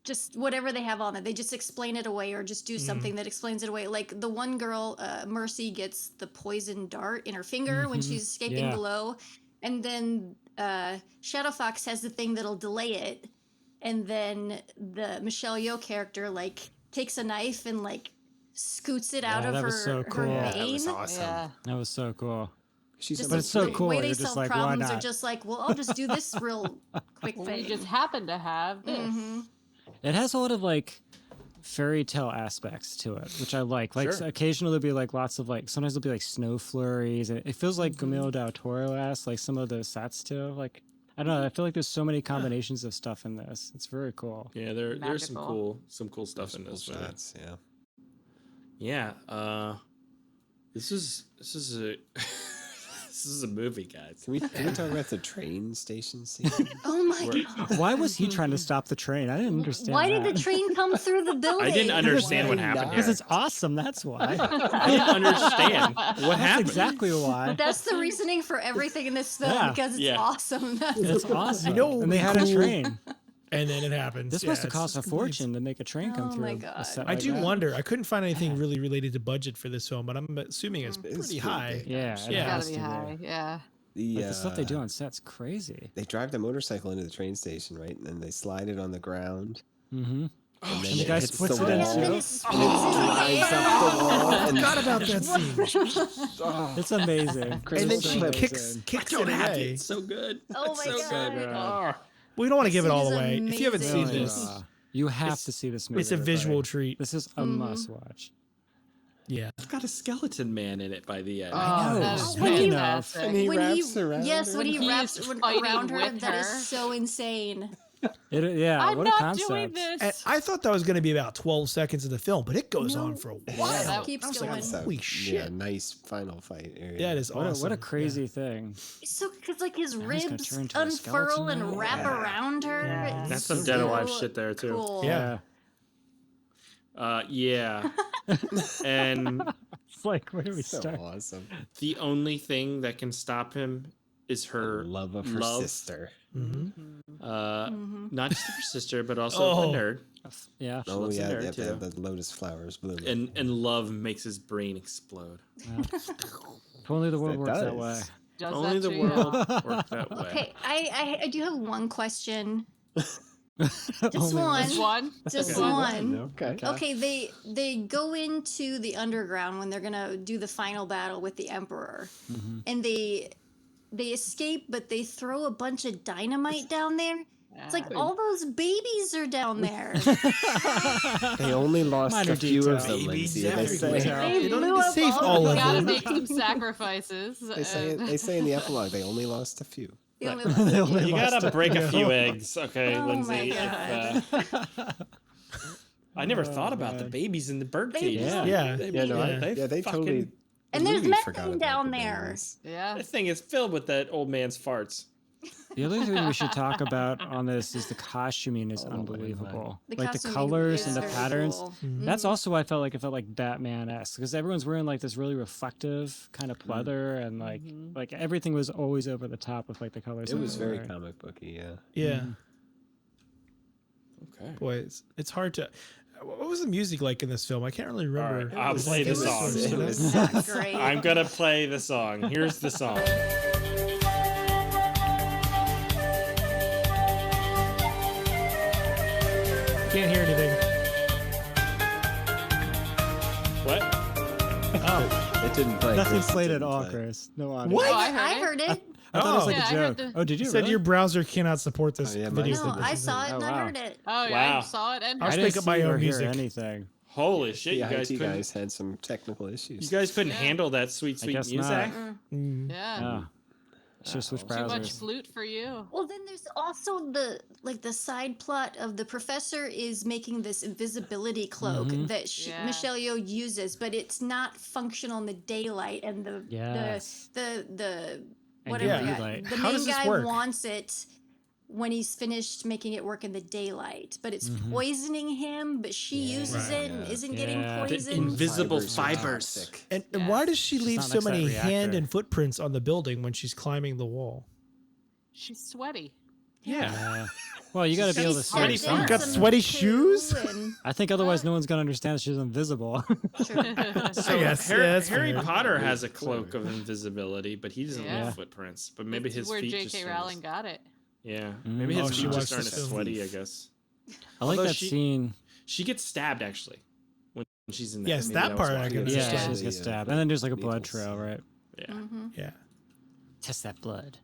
just whatever they have on it. They just explain it away or just do something that explains it away. Like the one girl, Mercy, gets the poison dart in her finger when she's escaping Yeah. below. and then Shadow Fox has the thing that'll delay it, and then the Michelle Yeoh character like takes a knife and like scoots it out Yeah, of that her, was so cool. her Yeah, vein. That was awesome. Yeah. That was so cool. Just But it's so the cool. way You're they just solve like, why problems are not? just like, well, I'll just do this real quick We thing. just happen to have this. Mhm. It has a lot of like fairy tale aspects to it, which I like. Like Sure. occasionally there'll be like lots of like sometimes there'll be like snow flurries, and it feels like Guillermo del Toro-esque, like some of the sets too. Like I don't know, I feel like there's so many combinations of stuff in this. It's very cool. Yeah, there's some Magical. cool stuff in Cool this movie. shots, yeah. Yeah, this is a this is a movie, guys. Can we talk about the train station scene? Oh my god! Why was he trying to stop the train? I didn't understand. Why that. did the train come through the building? I didn't understand what happened Because here. it's awesome. That's why. I didn't understand what That's happened. exactly why. But that's the reasoning for everything in this film Yeah. because it's Yeah. awesome. It's awesome. know what and they would had be a cool? train. And then it happens. This Yeah, must have it's cost a just complete- fortune to make a train come Oh through. my a God. set I like do that. wonder. I couldn't find anything really related to budget for this film, but I'm assuming it's It's pretty pretty high. big. Yeah, it Yeah. has Gotta be to high. Yeah. Like the stuff they do on set's crazy. They drive the motorcycle into the train station, right? And then they slide it on the ground. Mm-hmm. And then and the guy hits splits the it in wall, two. And and it it spins in the drives air. up the wall. I And forgot about that scene. It's amazing. And then It's she so kicks amazing. kicks Don't it have to. away. It's so good. Oh It's my so God. good. Yeah. We don't want to give it Scene all is away. If you haven't seen amazing. this, You have to see this movie. it's a everybody. visual treat. This is a must watch. Yeah. It's got a skeleton man in it by the end. I know. that is Speaking of- fantastic. And he When wraps around yes, her. when he When wraps he's around fighting her, with that her. is so insane. Yeah, I'm what a not concept. doing this. And I thought that was going to be about 12 seconds of the film, but it goes No. on for a Yeah, while. that keeps I was like, going. So, holy Yeah, shit. nice final fight area. That is What, awesome. what a crazy thing. It's so because like his Now he's gonna ribs turn into a unfurl skeleton and man. wrap Yeah. around her. Yeah. It's That's some so Dead Alive shit there too. Cool. Yeah. Yeah. And It's like, where do we So start? awesome. the only thing that can stop him is her Love of her sister. Mhm. not just her sister, but also Oh. a nerd. Yeah. She Oh loves a yeah, nerd, too. the lotus flowers bloom. And love makes his brain explode. If only the world It works that does. way. Does Only that the to you? world worked that way. Okay, I do have one question. Just Only one. Just one. Just Okay. one. Okay. Okay, they go into the underground when they're gonna do the final battle with the Emperor, and they escape, but they throw a bunch of dynamite down there. It's like all those babies are down there. They only lost Minor a few of detail. them, Babies Lindsay. They everywhere. say, They You don't blew need to up save all all the of Gotta them. make some sacrifices. they say in the epilogue they only lost a few. They only They only You lost gotta a break a few. few eggs, okay, Oh Lindsay. my I never thought about the man. babies in the bird They- cage. Yeah. Yeah. Yeah, no, Yeah. they fucking- totally. And the there's movie methane forgot about down the there. babies. Yeah. That thing is filled with that old man's farts. The other thing we should talk about on this is the costuming is Oh, my God. unbelievable. The Like the costuming colors is and the very patterns. cool. That's also why I felt like it felt like Batman-esque because everyone's wearing like this really reflective kind of pleather and like everything was always over the top with like the colors. It that was they were very wearing. comic booky, yeah. Yeah. Okay. Boy, it's hard to. What was the music like in this film? I can't really remember. I'll Was play it- the it was song. sort of- It was- Not great. I'm gonna play the song. Here's the song. Can't hear anything. What? Oh, It didn't play. Nothing Chris, it played at didn't all, play. Chris. No audio. What? Oh, I heard it. I thought it was like Yeah, I a heard joke. the- Oh, did you it said really? your browser cannot support this Oh, yeah, video. mine No, said I this. saw it and Oh, I wow. heard it. Oh yeah, Wow. I saw it and I'll I heard just didn't make up my see own or hear music. anything. Holy shit! The You guys IT couldn't. guys had some technical issues. You guys couldn't handle that sweet, I sweet guess music. not. Mm. it. Yeah. Yeah. Should switch Too much browsers. flute for you. Well, then there's also the side plot of the professor is making this invisibility cloak that Yeah. Michelle Yeoh uses, but it's not functional in the daylight, and Yes. the And whatever yeah. guy, the How main does this guy work? wants it when he's finished making it work in the daylight, but it's poisoning him. But she uses it and isn't getting Yeah. The poisoned. invisible Fibers are fibers. toxic. And Yeah. why does she She's leave not so next to that many hand reactor. and footprints on the building when she's climbing the wall? She's sweaty. Yeah. Well, you got to be able to Sweaty see. feet. Got sweaty shoes? I think otherwise no one's gonna understand that she's invisible. So guess, Harry, yeah, that's Harry fair. Potter has a cloak of invisibility, but he doesn't Yeah. leave footprints. But maybe his where feet J.K. just Rowling got it. Yeah, maybe his Oh, she feet watched just aren't this as film. sweaty. I guess I like Although that scene. she gets stabbed actually when she's in that. Yes, Maybe that was part why. I can Yeah, understand. she just gets stabbed, and then there's like a blood trail, right? Yeah. Yeah. Test that blood.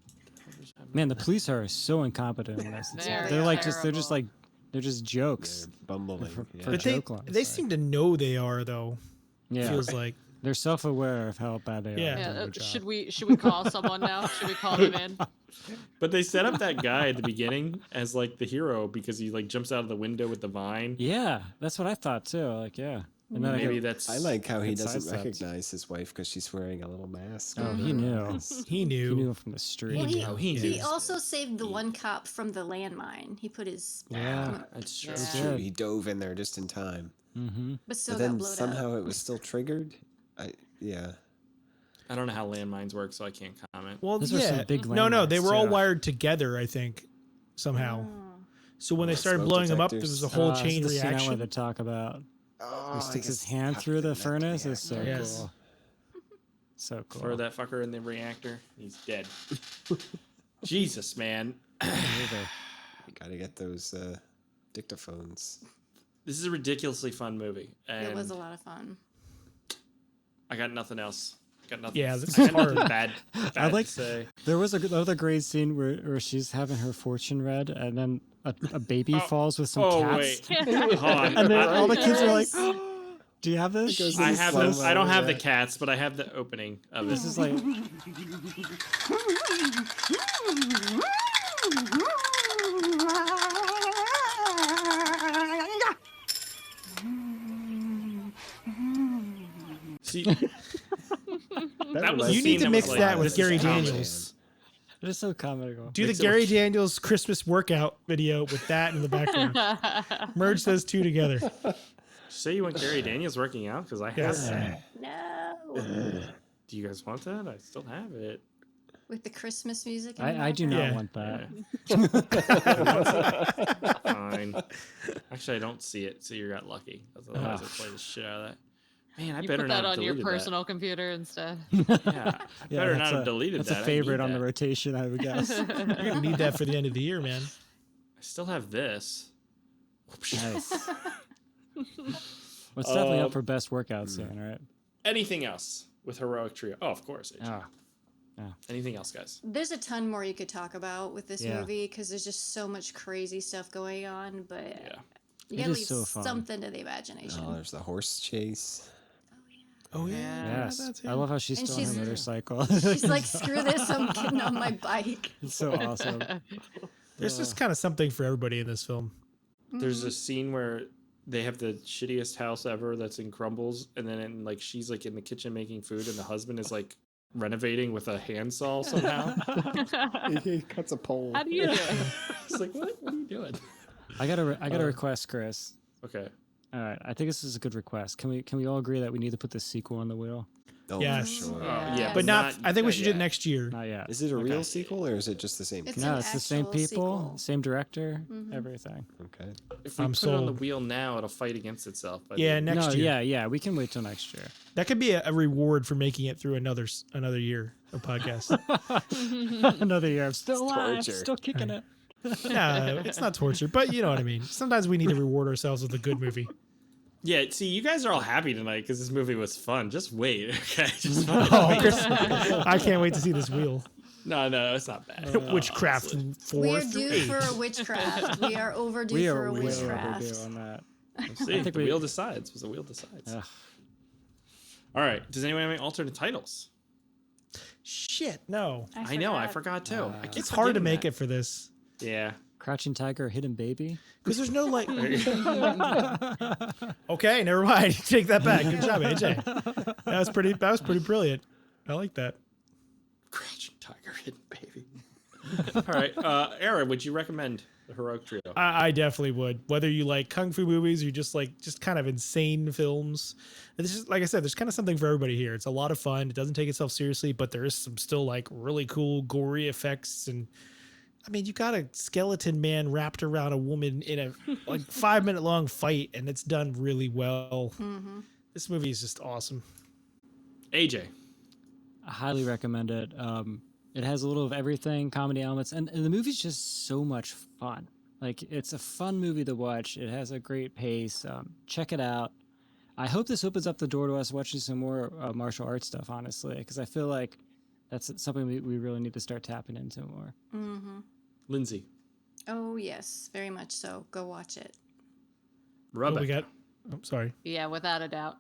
Man, the police are so incompetent in this. They're They're like just terrible. they're just jokes. They're bumbling. For But joke lines, they like. seem to know they are though. Yeah, Feels like. they're self-aware of how bad they are. Yeah. doing Yeah, their job. should we call someone now? Should we call him in? But they set up that guy at the beginning as like the hero because he like jumps out of the window with the vine. Yeah, that's what I thought too. Like, yeah, and then Maybe that's. I like how he It's doesn't sidestepped. recognize his wife because she's wearing a little mask. Oh, on he her knew. eyes. He He knew. knew him from the street. Well, he he knew. also saved the one cop from the landmine. He put his, Yeah. That's true. It's Yeah. true. He dove in there just in time. Mm-hmm. but still But got then blowed up. somehow it was still triggered. Yeah. I don't know how landmines work, so I can't comment. Well, Those were some big no, they landmines, were all too. wired together, I think, somehow. So when they started Smoke blowing them up, there detectors. was a whole This chain is the scene I wanted reaction. to talk about. Oh, He I sticks his guess hand have through to the connect furnace. It's so Yes. cool. So cool. Throw that fucker in the reactor. He's dead. Jesus, man. You gotta get those dictaphones. This is a ridiculously fun movie. And It was a lot of fun. I got nothing else. Got nothing. Yeah, this I is got nothing hard. bad like- to say. There was another great scene where she's having her fortune read, and then a baby falls with some cats. Wait. Hold on. And then all the kids are like, Yes. "Do you have this?" goes I in have slow-mo, I don't have the yeah. cats, but I have the opening of it. This is like, See, that was a You scene need to that mix was that like, with this is Gary comedy. Daniels. it is so comical. Do the Mix it Gary with- Daniels Christmas workout video with that in the background. Merge those two together. Say you want Gary Daniels working out because I have Yes. that. No. Do you guys want that? I still have it. With the Christmas music. in the I do not Yeah. want that. Fine. Actually, I don't see it, so you got lucky. Otherwise, I'd play the shit out of that. Man, I You better put not that have on your deleted personal computer instead. that. Yeah, I Yeah, better that's not have deleted That's that. a favorite I on need the that. rotation, I would guess. You're gonna need that for the end of the year, man. I still have this. Nice. Well, it's definitely up for best workout scene, right? Anything else with Heroic Trio? Oh, of course. AJ. Ah, Anything else, guys? There's a ton more you could talk about with this Yeah. movie because there's just so much crazy stuff going on. But Yeah. you It gotta is leave so fun. something to the imagination. Oh, there's the horse chase. Oh yeah. yes. that's I it. love how she's And still on her she's- motorcycle. She's like, screw this, I'm getting on my bike. It's so awesome. There's just kind of something for everybody in this film. There's a scene where they have the shittiest house ever that's in crumbles, and then like she's like in the kitchen making food, and the husband is like renovating with a handsaw somehow. He cuts a pole. How do you do it? It's like, what are you doing? I got a request, Chris. Okay. All right, I think this is a good request. Can we all agree that we need to put the sequel on the wheel? Oh, Yes. for sure. Yeah, But not. I think we should do it yet. next year. Not yet. Is it a Okay. real sequel or is it just the same? It's cast? No, an it's the same actual people, sequel. same director, everything. Okay. If we I'm put it on the sold. wheel now, it'll fight against itself. by the Yeah, end. next no, year. yeah, we can wait till next year. That could be a reward for making it through another year of podcast. Another year. I'm still alive, torture. still kicking it. No, it's not torture, but you know what I mean. Sometimes we need to reward ourselves with a good movie. Yeah, see, you guys are all happy tonight because this movie was fun. Just wait, okay? Just wait. Oh, Chris, I can't wait to see this wheel. No, it's not bad. Witchcraft Honestly. 4 We are through due 8. for a witchcraft. We are overdue We for are a way witchcraft. overdue on that. See, the we- wheel decides. Was the wheel decides. Ugh. All right. Does anyone have any alternate titles? Shit, no. I know. I forgot too. I keep It's hard to forgetting make that. it for this. Yeah. Crouching Tiger, Hidden Baby. Because there's no like. Okay, never mind. Take that back. Good job, AJ. That was pretty brilliant. I like that. Crouching Tiger, Hidden Baby. All right. Aaron, would you recommend the Heroic Trio? I definitely would. Whether you like kung fu movies or you just kind of insane films. It's just, like I said, there's kind of something for everybody here. It's a lot of fun. It doesn't take itself seriously, but there is some still like really cool gory effects, and I mean, you got a skeleton man wrapped around a woman in a 5-minute long fight, and it's done really well. Mm-hmm. This movie is just awesome. AJ. I highly recommend it. It has a little of everything, comedy elements, and the movie's just so much fun. Like, it's a fun movie to watch. It has a great pace. Check it out. I hope this opens up the door to us watching some more martial arts stuff, honestly, because I feel like that's something we really need to start tapping into more. Mm-hmm. Lindsay. Oh, yes, very much so. Go watch it. Rebecca. We got. I'm sorry. Yeah, without a doubt.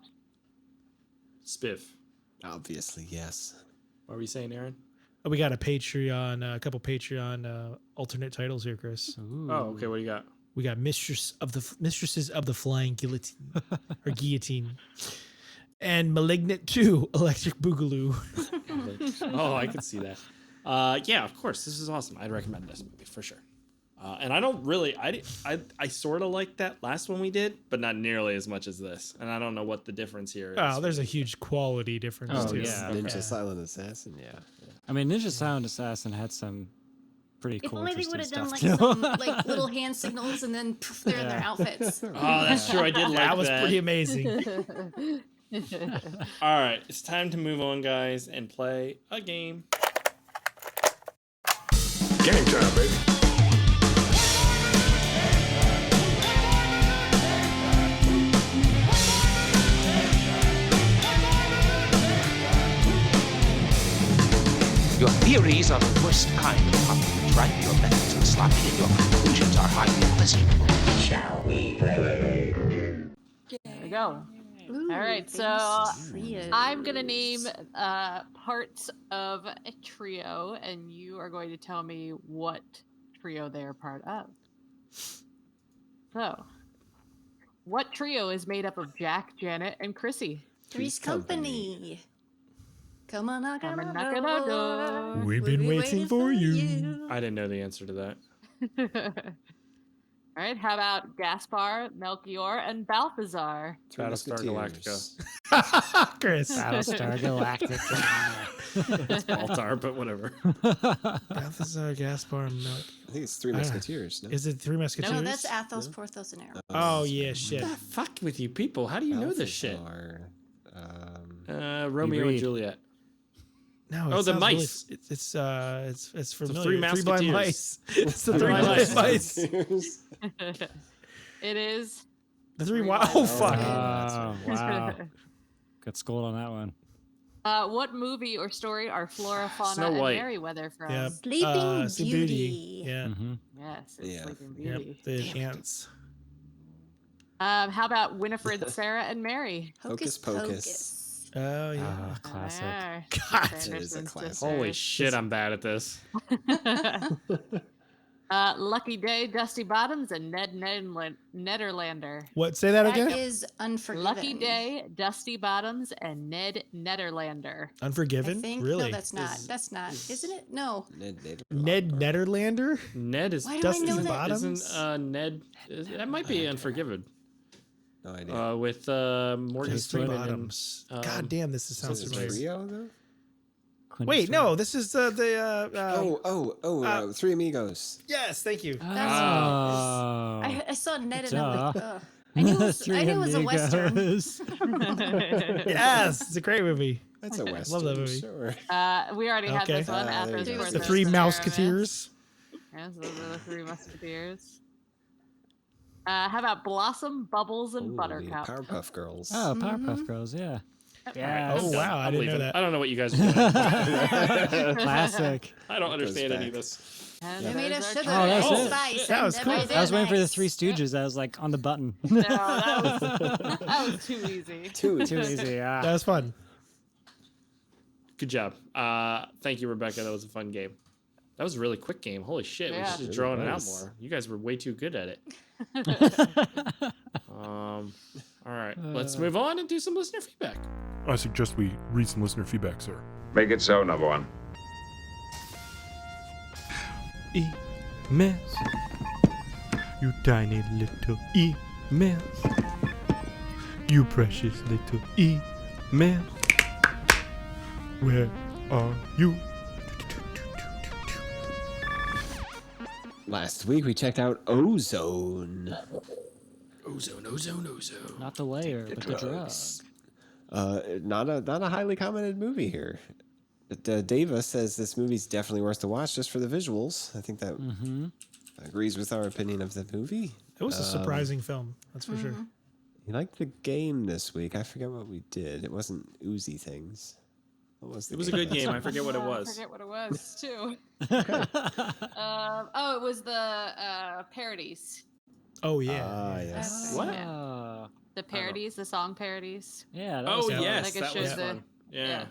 Spiv. Obviously, yes. What were you saying, Aaron? Oh, we got a couple Patreon alternate titles here, Chris. Ooh. Oh, okay. What do you got? We got Mistresses of the Flying Guillotine or Guillotine, and Malignant 2, Electric Boogaloo. Oh, I could see that. Yeah, of course. This is awesome. I'd recommend this movie for sure. And I don't really, I sort of like that last one we did, but not nearly as much as this. And I don't know what the difference here is. Oh, there's a huge quality difference Oh, too. yeah. Ninja Silent Assassin, yeah. I mean, Ninja Silent Assassin had some pretty If cool, only they would interesting have done stuff, like too. some like little hand signals and then poof, they're in their outfits. Oh, that's true. I did like that. That was pretty amazing. All right, it's time to move on, guys, and play a game. Game time, baby. Your theories are the worst kind of compliment, right? Your methods are sloppy and your conclusions are highly questionable. Shall we play? There we go. Ooh, All right, so famous trios. I'm going to name parts of a trio, and you are going to tell me what trio they are part of. So, what trio is made up of Jack, Janet, and Chrissy? Three's Company. Come on, knock on Come and our knock on our door. We've been waiting for you. I didn't know the answer to that. All right, how about Gaspar, Melchior, and Balthazar? Battlestar Galactica. Chris. Battlestar Galactica. It's Baltar, but whatever. Balthazar, Gaspar, Milk. I think it's Three Musketeers. No? Is it Three Musketeers? No, that's Athos, Porthos, and Aramis. Oh yeah, shit. What the fuck with you people? How do you know this shit? Balthazar, Romeo and read. Juliet. No, Oh, it the sounds mice. Really, it's familiar. Three Blind Musketeers. Mice. It's the Three Three Blind Blind Mice. It is. The Three. Three Oh Blind fuck. Oh, wow. Got schooled on that one. What movie or story are Flora, Fauna, Snow and White. Meriwether from? Yep. Sleeping Sleeping Beauty. Yeah. Mm-hmm. Yes, it's Yeah. Sleeping Yep. Beauty. The ants. How about Winifred, Sarah, and Mary? Hocus Hocus Pocus. Pocus. Oh yeah. Ah, classic. There. God, Sanderson that is a classic. sisters. Holy shit, I'm bad at this. Lucky Day, Dusty Bottoms, and Nederlander. What? Say that That again. is Unforgiven. Lucky Day, Dusty Bottoms, and Ned Nederlander. I Unforgiven. think. Really? No, that's not. That's not. Isn't it? No. Ned Nederlander. Ned is Why do Dusty I know that? Bottoms? Isn't Ned? That might be Unforgiven. No idea. With Morgan There's Three Freeman and Bottoms. God damn, this sounds Is it familiar. trio though? Clint Wait, Eastwood. no, this is Three Amigos. Yes, thank you. Oh. I saw Ned and I'm like, Duh. ugh. I knew it was a Western. Amigos. Yes, it's a great movie. That's a Western. Love that movie. Sure. We already had Okay. this one. There Athos, you go. Porthos, The and Three Aramis. Mouseketeers. Yes, those are the Three Musketeers. How about Blossom, Bubbles, and Ooh, Buttercup? the Powerpuff Girls. Oh, Powerpuff Girls, yeah. Yeah. Oh wow, I didn't know that. I don't know what you guys are doing. Classic. I don't Goes understand any back. of this. And They're made of those are sugar Oh, that's and it. spice. That was and cool. they're I was waiting for the nice. Three Stooges. I was like on the button. No, that was too easy. Too Too easy, yeah. That was fun. Good job. Thank you, Rebecca. That was a fun game. That was a really quick game. Holy shit. We Yeah. should have It drawn it out was. more. You guys were way too good at it. All right. Let's move on and do some listener feedback. I suggest we read some listener feedback, sir. Make it so, number one. Emails. You tiny little emails. You precious little emails. Where are you? Last week we checked out Ozone. Ozone. Not the layer, but the drugs. Not a highly commented movie here. But Dava says this movie's definitely worth to watch just for the visuals. I think that agrees with our opinion of the movie. It was a surprising film, that's for sure. You liked the game this week. I forget what we did. It wasn't oozy things. What was the It was a good game. I forget what it I was. forget what it was too. It was the parodies. Oh, yeah. Yes. What? Ah. The parodies, the song parodies. Yeah. That Oh was fun. yes, Like it that was shows the- fun. Yeah.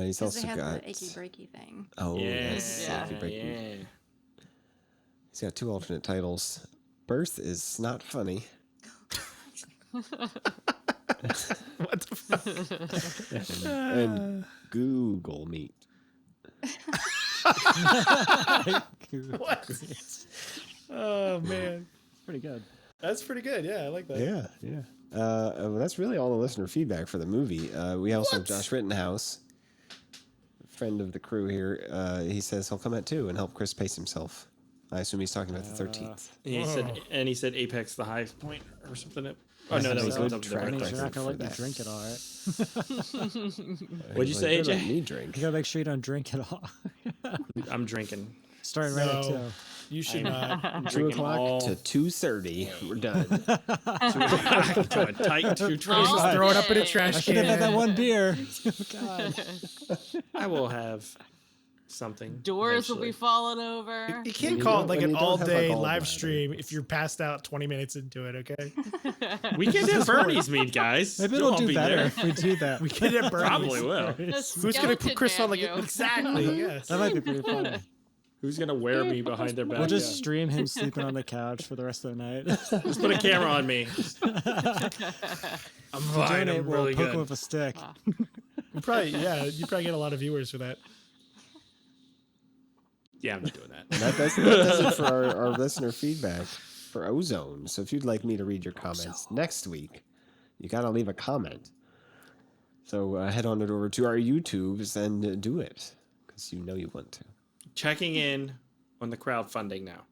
He's Because also they have got. the achy breaky thing. Oh, Yeah. yes. Yeah. Achy breaky. Yeah. He's got 2 alternate titles. Birth is not funny. What the fuck? And Google Meet. What? Oh, man. Pretty good. That's pretty good. Yeah, I like that. Yeah. Well, that's really all the listener feedback for the movie. We also have Josh Rittenhouse, friend of the crew here. He says he'll come at 2 and help Chris pace himself. I assume he's talking about the 13th. He said Apex the high point or something. Oh no, that was good something track different. You're not gonna let for me that. drink it all, right? What'd you say, Well, better AJ? let me drink. You gotta make sure you don't drink it all. I'm drinking. Starting right at No. You should not. I'm 2 drinking o'clock all to 2:30. We're done. to a tight 2 Just trays. throw it up in a I trash should have had that can. one beer. God. I will have something. Doors will eventually. be falling over. You When can't you call it don't- like when an you don't have, like, all-day all live bladder. stream if you're passed out 20 minutes into it, okay? We can have Bernie's meet, guys. Maybe You'll it'll all do be better there. if we do that. We can have Bernie's. Probably will. Who's going to put Chris on like Skeleton exactly? Yes. That might be pretty funny. Who's gonna wear me behind their back? We'll just stream him sleeping on the couch for the rest of the night. Just put a camera on me. I'm fine. Donate, I'm we'll really poke good. him with a stick. You probably get a lot of viewers for that. Yeah, I'm not doing that. that does it for our listener feedback for Ozone. So if you'd like me to read your comments next week, you got to leave a comment. So head on it over to our YouTubes and do it because you know you want to. Checking in on the crowdfunding now.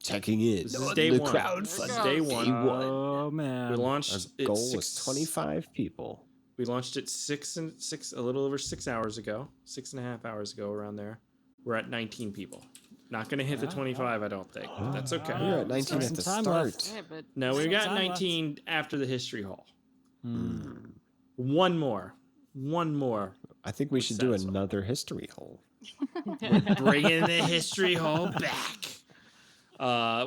Checking in. This is day the one. crowdfunding. This is day one. Oh We man. launched. Our it goal six- was 25 people. We launched it a little over 6 hours ago, 6.5 hours ago, around there. We're at 19 people. Not gonna hit the 25, I don't think. But that's okay. We were at 19 Some at the time start. left. Yeah, but No, we got time left. 19 after the history hall. Hmm. One more. I think we should do Satisfying. another history hole. Bringing the history hall back.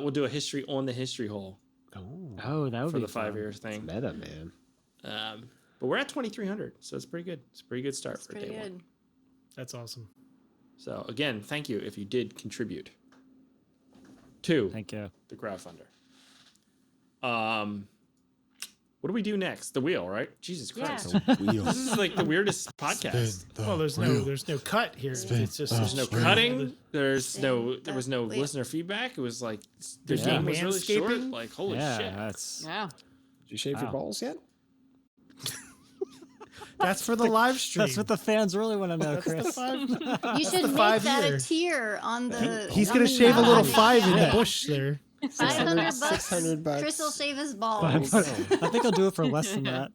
We'll do a history on the history hall Oh, that would for be the fun. 5-year thing. Meta, man. But we're at 2,300, so it's pretty good. It's a pretty good start That's for pretty day good. one. That's awesome. So again, thank you if you did contribute to Thank you. the crowdfunder. What do we do next? The wheel, right? Jesus Christ. This is like the weirdest podcast. Well, there's no cut here. It's just There's no cutting. There was no listener feedback. It was like the There's no game was really short. manscaping? Like holy Yeah, shit. that's yeah. Did you shave your Wow. balls yet? That's for the live stream. that's what the fans really want to know, Chris. You should make 5 that year. a tier on the. He's on gonna the shave a little map. 5 in the bush there. 500 bucks. 600 bucks. Chris will shave his balls. I think I'll do it for less than that.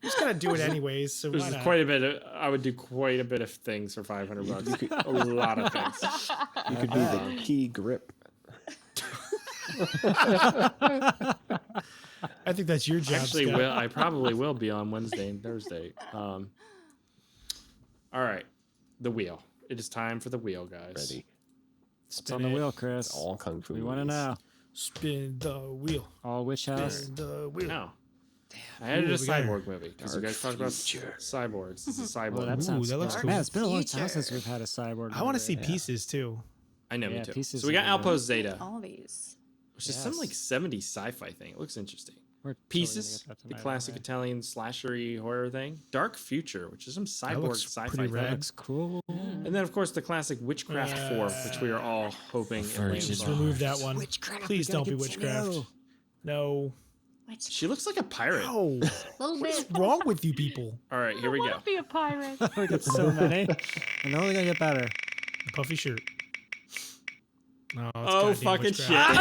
He's gonna do it anyways, so why There's not? quite a bit. I would do quite a bit of things for 500 bucks. A lot of things. You could be the key grip. I think that's your job. Actually, Scott. I probably will be on Wednesday and Thursday. All right, the wheel. It is time for the wheel, guys. Ready. It's on the wheel, Chris. All kung fu. We want to movies. know. Spin the wheel. All Witch House. Spin the wheel. No. I had a Ooh, we got cyborg movie because you guys talked about cyborgs. This is a cyborg. Oh, that Ooh, sounds that looks fun. cool. Man, it's been a long time Future. since we've had a cyborg. I want to movie. see pieces too. I know, Yeah, me too. pieces So we got are good. Outpost Zeta, All these. which is some like 70s sci-fi thing. It looks interesting. We're totally gonna Pieces, get that the tonight, classic okay. Italian slashery horror thing. Dark Future, which is some cyborg looks sci-fi pretty thing. rad. Looks cool. And then, of course, the classic Witchcraft 4, which we are all hoping it lands Just on. remove that one. Witchcraft, Please we don't gotta be get witchcraft. Snow. No. She looks like a pirate. No. Little What is bit. wrong with you people? All right, here we go. Be a pirate. We got so many. And they're only gonna get better. The puffy shirt. Oh, it's Oh, goddamn fucking shit. witchcraft.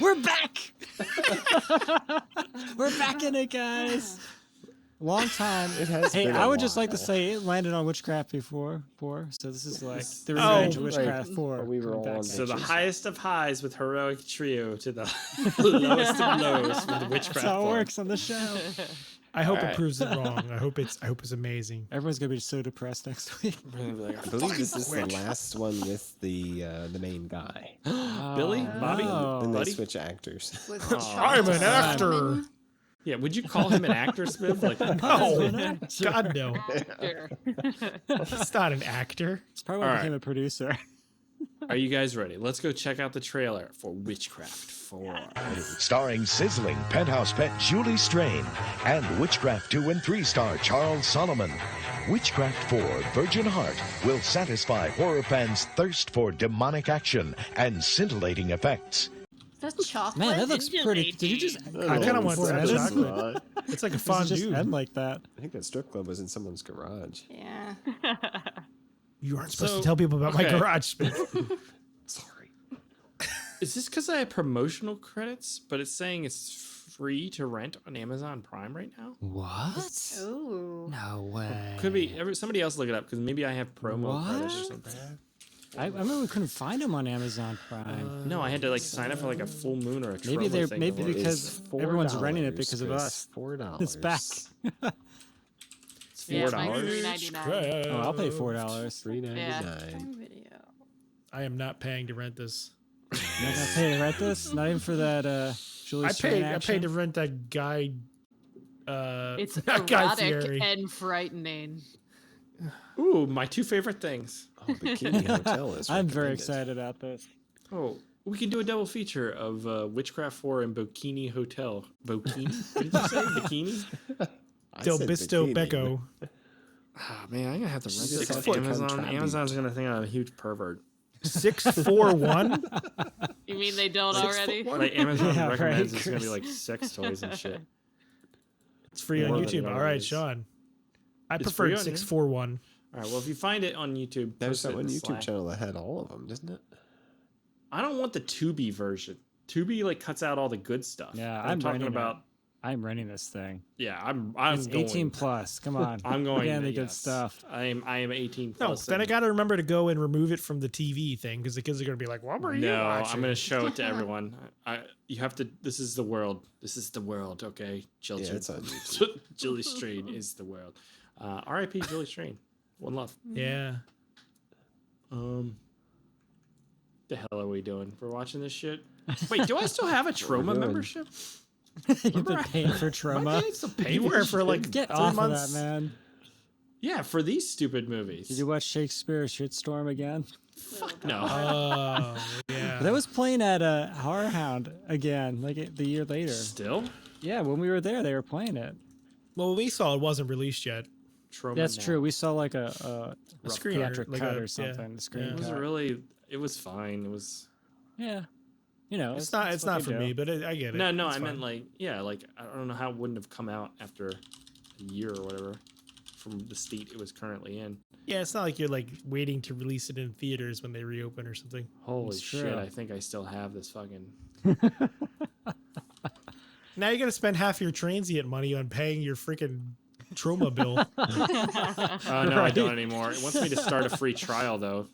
We're back. We're back in it, guys. Long time. It has Hey, been a I would just like to while. say it landed on Witchcraft before, so this is like the Oh, revenge of right. Witchcraft 4. But we were coming all back. on So the Bitches. highest of highs with Heroic Trio to the lowest of lows with the Witchcraft. That's how it one. works on the show. I hope All it right. proves it wrong. I hope it's amazing. Everyone's gonna be so depressed next week. I believe this is the last one with the main guy. Billy? Bobby? Oh. Then they Buddy? switch actors. With I'm an actor. Simon. Yeah, would you call him an actor, Smith? Like, No, God no. Sure. He's not an actor. It's probably why I All became right. a producer. are you guys ready? Let's go check out the trailer for Witchcraft 4. Starring sizzling penthouse pet Julie Strain and Witchcraft 2 and 3 star Charles Solomon. Witchcraft 4 Virgin Heart will satisfy horror fans' thirst for demonic action and scintillating effects. That's chocolate. Man, that looks pretty. Did you just? I kind of want before that it ends? chocolate. It's like a Does it just fondue. end like that? I think that strip club was in someone's garage. Yeah. You aren't supposed So- to tell people about my okay. garage space. Sorry. Is this because I have promotional credits, but it's saying it's free to rent on Amazon Prime right now? What? Oh. No way. Could be. Somebody else look it up because maybe I have promo credits or What? something. I remember we couldn't find them on Amazon Prime. No, I had to like sign up for like a full moon or a Maybe Troma they're thing maybe before- because everyone's renting it because of us. $4. It's back. It's Yeah, $4. mine's $3.99. Oh, I'll pay $4. $3.99. Video. I am not paying to rent this. You're not gonna pay to rent this? Not even for that Julie Strain I action? paid to rent that guy. It's that Guy erotic Fieri. and frightening. Ooh, my two favorite things. Oh, Bikini Hotel is I'm very recommended. excited about this. Oh, we can do a double feature of Witchcraft 4 and Bikini Hotel. Bikini? What did you say? Bikini? I Del said Bisto bikini, Becco. Ah, man, I'm gonna have to rent Just this like on foot Amazon. contraband. Amazon's gonna think I'm a huge pervert. 641. You mean they don't already? Like Amazon Yeah, recommends right, it's gonna be Chris. like sex toys and shit. It's free on More than YouTube. it All right, is. Sean. I It's preferred free on here? 641. All right, well, if you find it on YouTube, There's post that it in one the YouTube Slack. channel that had all of them, didn't it? I don't want the Tubi version. Tubi like cuts out all the good stuff. Yeah, I'm talking renting about. it. I'm renting this thing. Yeah, I'm It's going. 18 plus. Come on. I'm going. Again, the good yes. stuff. I am 18 No, plus. then I and- got to remember to go and remove it from the TV thing because the kids are going to be like, what were you No, watching? I'm gonna show it to everyone. You have to. This is the world. This is the world. Okay, Children. Yeah, it's on YouTube. Julie Strain is the world. R.I.P. Julie Strain. One love. Yeah. The hell are we doing? We're watching this shit. Wait, do I still have a Troma doing? membership? You've been Remember, paying for Am I trauma. paying still paying You for were this for shit? like Get 3 off months. of that, man. Yeah, for these stupid movies. Did you watch Shakespeare Shitstorm again? No. Oh, yeah. That was playing at Horror Hound again, like the year later. Still? Yeah, when we were there, they were playing it. Well, when we saw it wasn't released yet. Troma That's now. true. We saw like a screener, theatric like cut a- or something. yeah, The screen yeah. It was cut. really. It was fine. It was. Yeah. You know, It's not. It's not what for they me, do. but I get it. No, It's I fine. meant like, yeah, like I don't know how it wouldn't have come out after a year or whatever from the state it was currently in. Yeah, it's not like you're like waiting to release it in theaters when they reopen or something. Holy It's shit! true. I think I still have this fucking. Now you're gonna spend half your transient money on paying your freaking trauma bill. Oh no, I don't anymore. It wants me to start a free trial though.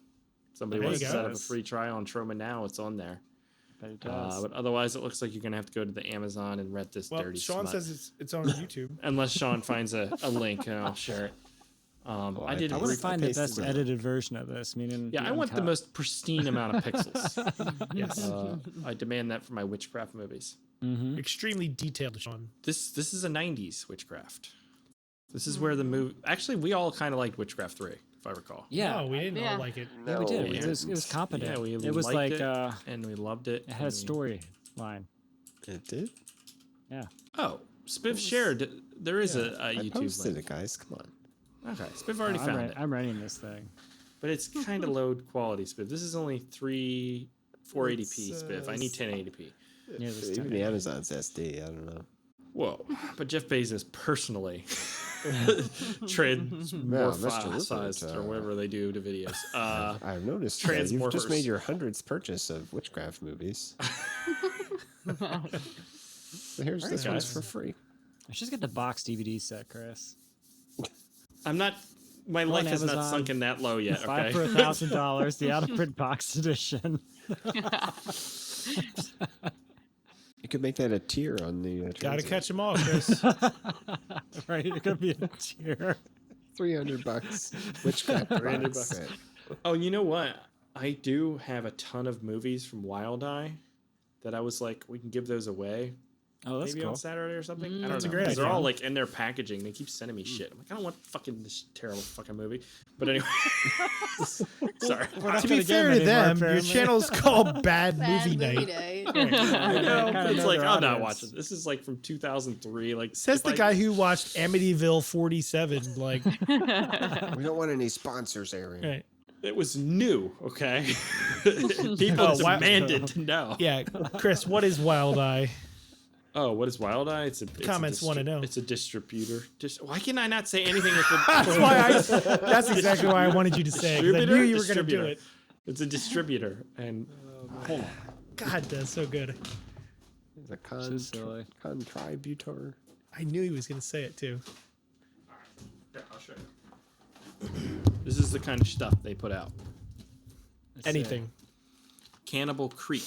Somebody There wants you to go. set up a free trial on Troma now. It's on there. But it does. But otherwise, it looks like you're gonna have to go to the Amazon and rent this Well, dirty Sean smut. says it's on YouTube. Unless Sean finds a link and I'll share it. I did. I want to brief- find the pasted best it. edited version of this. Meaning, Yeah, I want the uncut. most pristine amount of pixels. Yes. I demand that for my witchcraft movies. Extremely detailed, Sean. This is a '90s witchcraft. This is where the movie. Actually, we all kind of liked Witchcraft 3, if I recall. Yeah, No, we didn't Yeah. all like it. yeah, we did. we It was competent. Yeah, we it was liked like it, and we loved it. it had a and we- story line. It did. Yeah. Oh, Spiv shared. There is a I YouTube posted link. it, guys. Come on. Okay, Spiv already I'm found ren- it, I'm renting this thing. but it's kind of low quality Spiv. This is only 480p It's, Spiv. I need 1080p. Yeah, this Even time. the Amazon's SD. I don't know. Whoa! But Jeff Bezos personally transmorphosized or whatever they do to videos. I've noticed you've just made your 100th purchase of witchcraft movies. So here's this one's for free. I should just get the box DVD set, Chris. I'm not. My life has not sunken that low yet. Okay. 5 for $1,000, the out of print box edition. You could make that a tier on the. Gotta catch them all, Chris. Right, it could be a tier. $300. Witchcraft. $300. Oh, you know what? I do have a ton of movies from Wild Eye that I was like, we can give those away. Oh, that's maybe cool. on Saturday or something. I don't That's know. a great They're idea. all like in their packaging. They keep sending me shit. I'm like, I don't want fucking this terrible fucking movie. But anyway, sorry. To be fair to them, your channel's called Bad Movie Night. I know. kinda It's know like their I'm not audience. watching. This is like from 2003. Like Says the guy who watched Amityville 47. Like, We don't want any sponsors, Aaron. right. It was new. Okay. People demanded to know. Yeah, Chris, what is Wild Eye? Oh, what is Wild Eye? It's a Comments wanna know. It's a distributor. Why can I not say anything with the? That's exactly why I wanted you to say. 'Cause I knew you were going to do it. It's a distributor, and hold on. God, that's so good. It's a contributor. I knew he was going to say it too. Here, I'll show you. This is the kind of stuff they put out. Anything. Cannibal Creek.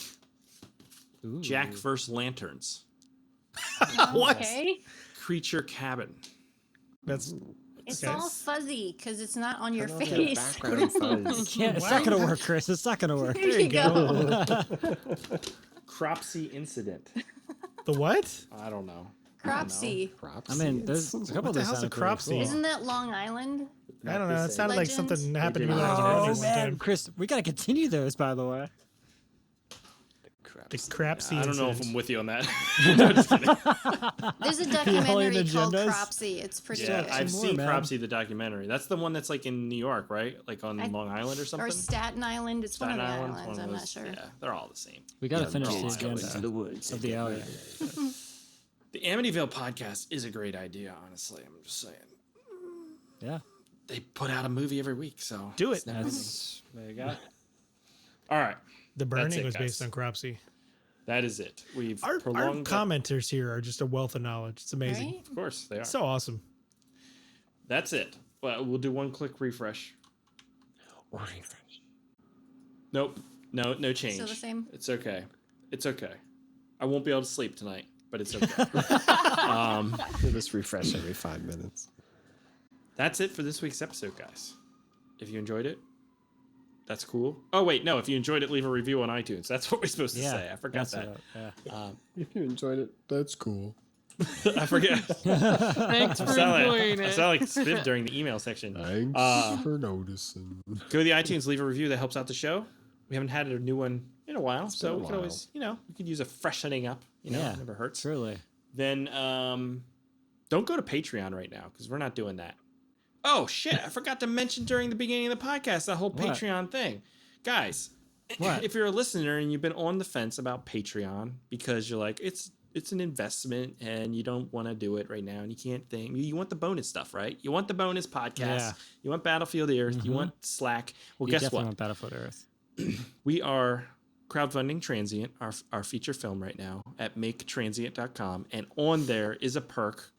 Jack vs. Lanterns. What? Okay. Creature Cabin. That's It's okay. all fuzzy because it's not on your Turn off face. background fuzz. It's not going to work, Chris. It's not going to work. There you go. Cropsey Incident. The what? I don't know. Cropsey. I mean, there's a couple What of the those hell's a sound pretty cropsey? cool. Isn't that Long Island? I don't know. It sounded like Legend. something happened to me when I was Oh, running one man, time. Chris, we got to continue those, by the way. The crapsy. I don't know if incident. I'm with you on that. No, just kidding. There's a documentary called agendas? Cropsey. It's pretty Yeah, good. I've Some seen more, man. Cropsey, the documentary. That's the one that's like in New York, right? Like on Long Island or something? Or Staten Island. It's Staten one of the Island, islands. one of I'm not those- sure. Yeah, they're all the same. We got to finish the kids go agenda into the woods of and the get hour. murdered. The Amityville podcast is a great idea, honestly. I'm just saying. Yeah. They put out a movie every week, so Do it's it. never That's, there you go. All right, The That's Burning it, was guys. based on cropsy. that is it. We've Our prolonged. that- commenters here are just a wealth of knowledge. It's amazing. Right? Of course, they are. So awesome. That's it. Well, we'll do one click refresh. Or refresh. Nope. No change. Still the same? It's okay. It's okay. I won't be able to sleep tonight, but it's okay. We'll just refresh every 5 minutes. That's it for this week's episode, guys. If you enjoyed it, that's cool. Oh, wait, no. If you enjoyed it, leave a review on iTunes. That's what we're supposed to yeah. say. I forgot that's that. it, yeah. If you enjoyed it, that's cool. I forget. Thanks for enjoying I it. sound like Spiv during the email section. Thanks for noticing. Go to the iTunes, leave a review. That helps out the show. We haven't had a new one in a while, so been a we could while. always, we could use a freshening up. Yeah, it never hurts. Truly. Then don't go to Patreon right now because we're not doing that. Oh shit! I forgot to mention during the beginning of the podcast that whole What? Patreon thing, guys. What? If you're a listener and you've been on the fence about Patreon because you're like it's an investment and you don't want to do it right now and you can't think you want the bonus stuff, right? You want the bonus podcast. Yeah. You want Battlefield Earth. You want Slack. Well, You guess definitely what? want Battlefield Earth. We are crowdfunding Transient, our feature film right now at maketransient.com. And on there is a perk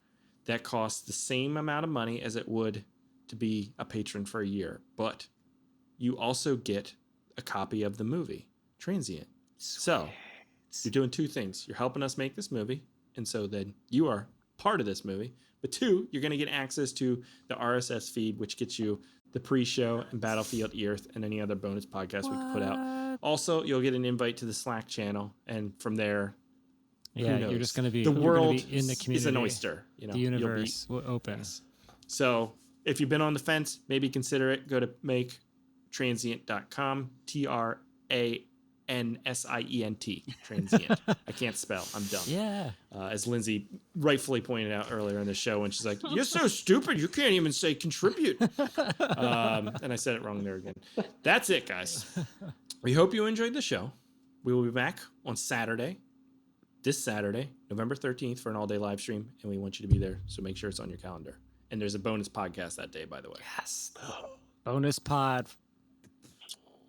that costs the same amount of money as it would to be a patron for a year. But you also get a copy of the movie, Transient. So you're doing two things. You're helping us make this movie. And so then you are part of this movie. But two, you're going to get access to the RSS feed, which gets you the pre-show and Battlefield Earth and any other bonus podcasts we can put out. Also, you'll get an invite to the Slack channel, and from there, Yeah, who you're knows? just going to be the you're world gonna be in the community. is an oyster. The you'll be- universe will open. So if you've been on the fence, maybe consider it. Go to maketransient.com. TRANSIENT. Transient. I can't spell. I'm dumb. Yeah. As Lindsay rightfully pointed out earlier in the show, when she's like, "You're so stupid. You can't even say contribute." And I said it wrong there again. That's it, guys. We hope you enjoyed the show. We will be back on Saturday, this Saturday, November 13th, for an all-day live stream, and we want you to be there. So make sure it's on your calendar. And there's a bonus podcast that day, by the way. Yes. Bonus pod.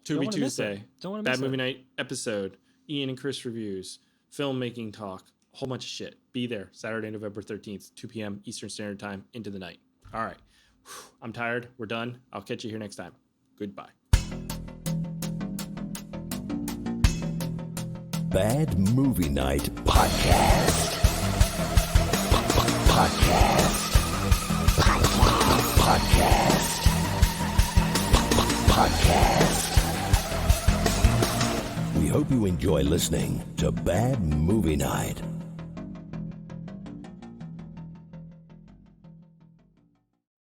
Tubi wanna miss Tuesday. it. Don't wanna Bad miss Movie it. Night episode. Ian and Chris reviews. Filmmaking talk. A whole bunch of shit. Be there. Saturday, November 13th, 2 p.m. Eastern Standard Time into the night. All right. I'm tired. We're done. I'll catch you here next time. Goodbye. Bad Movie Night Podcast. Podcast. We hope you enjoy listening to Bad Movie Night.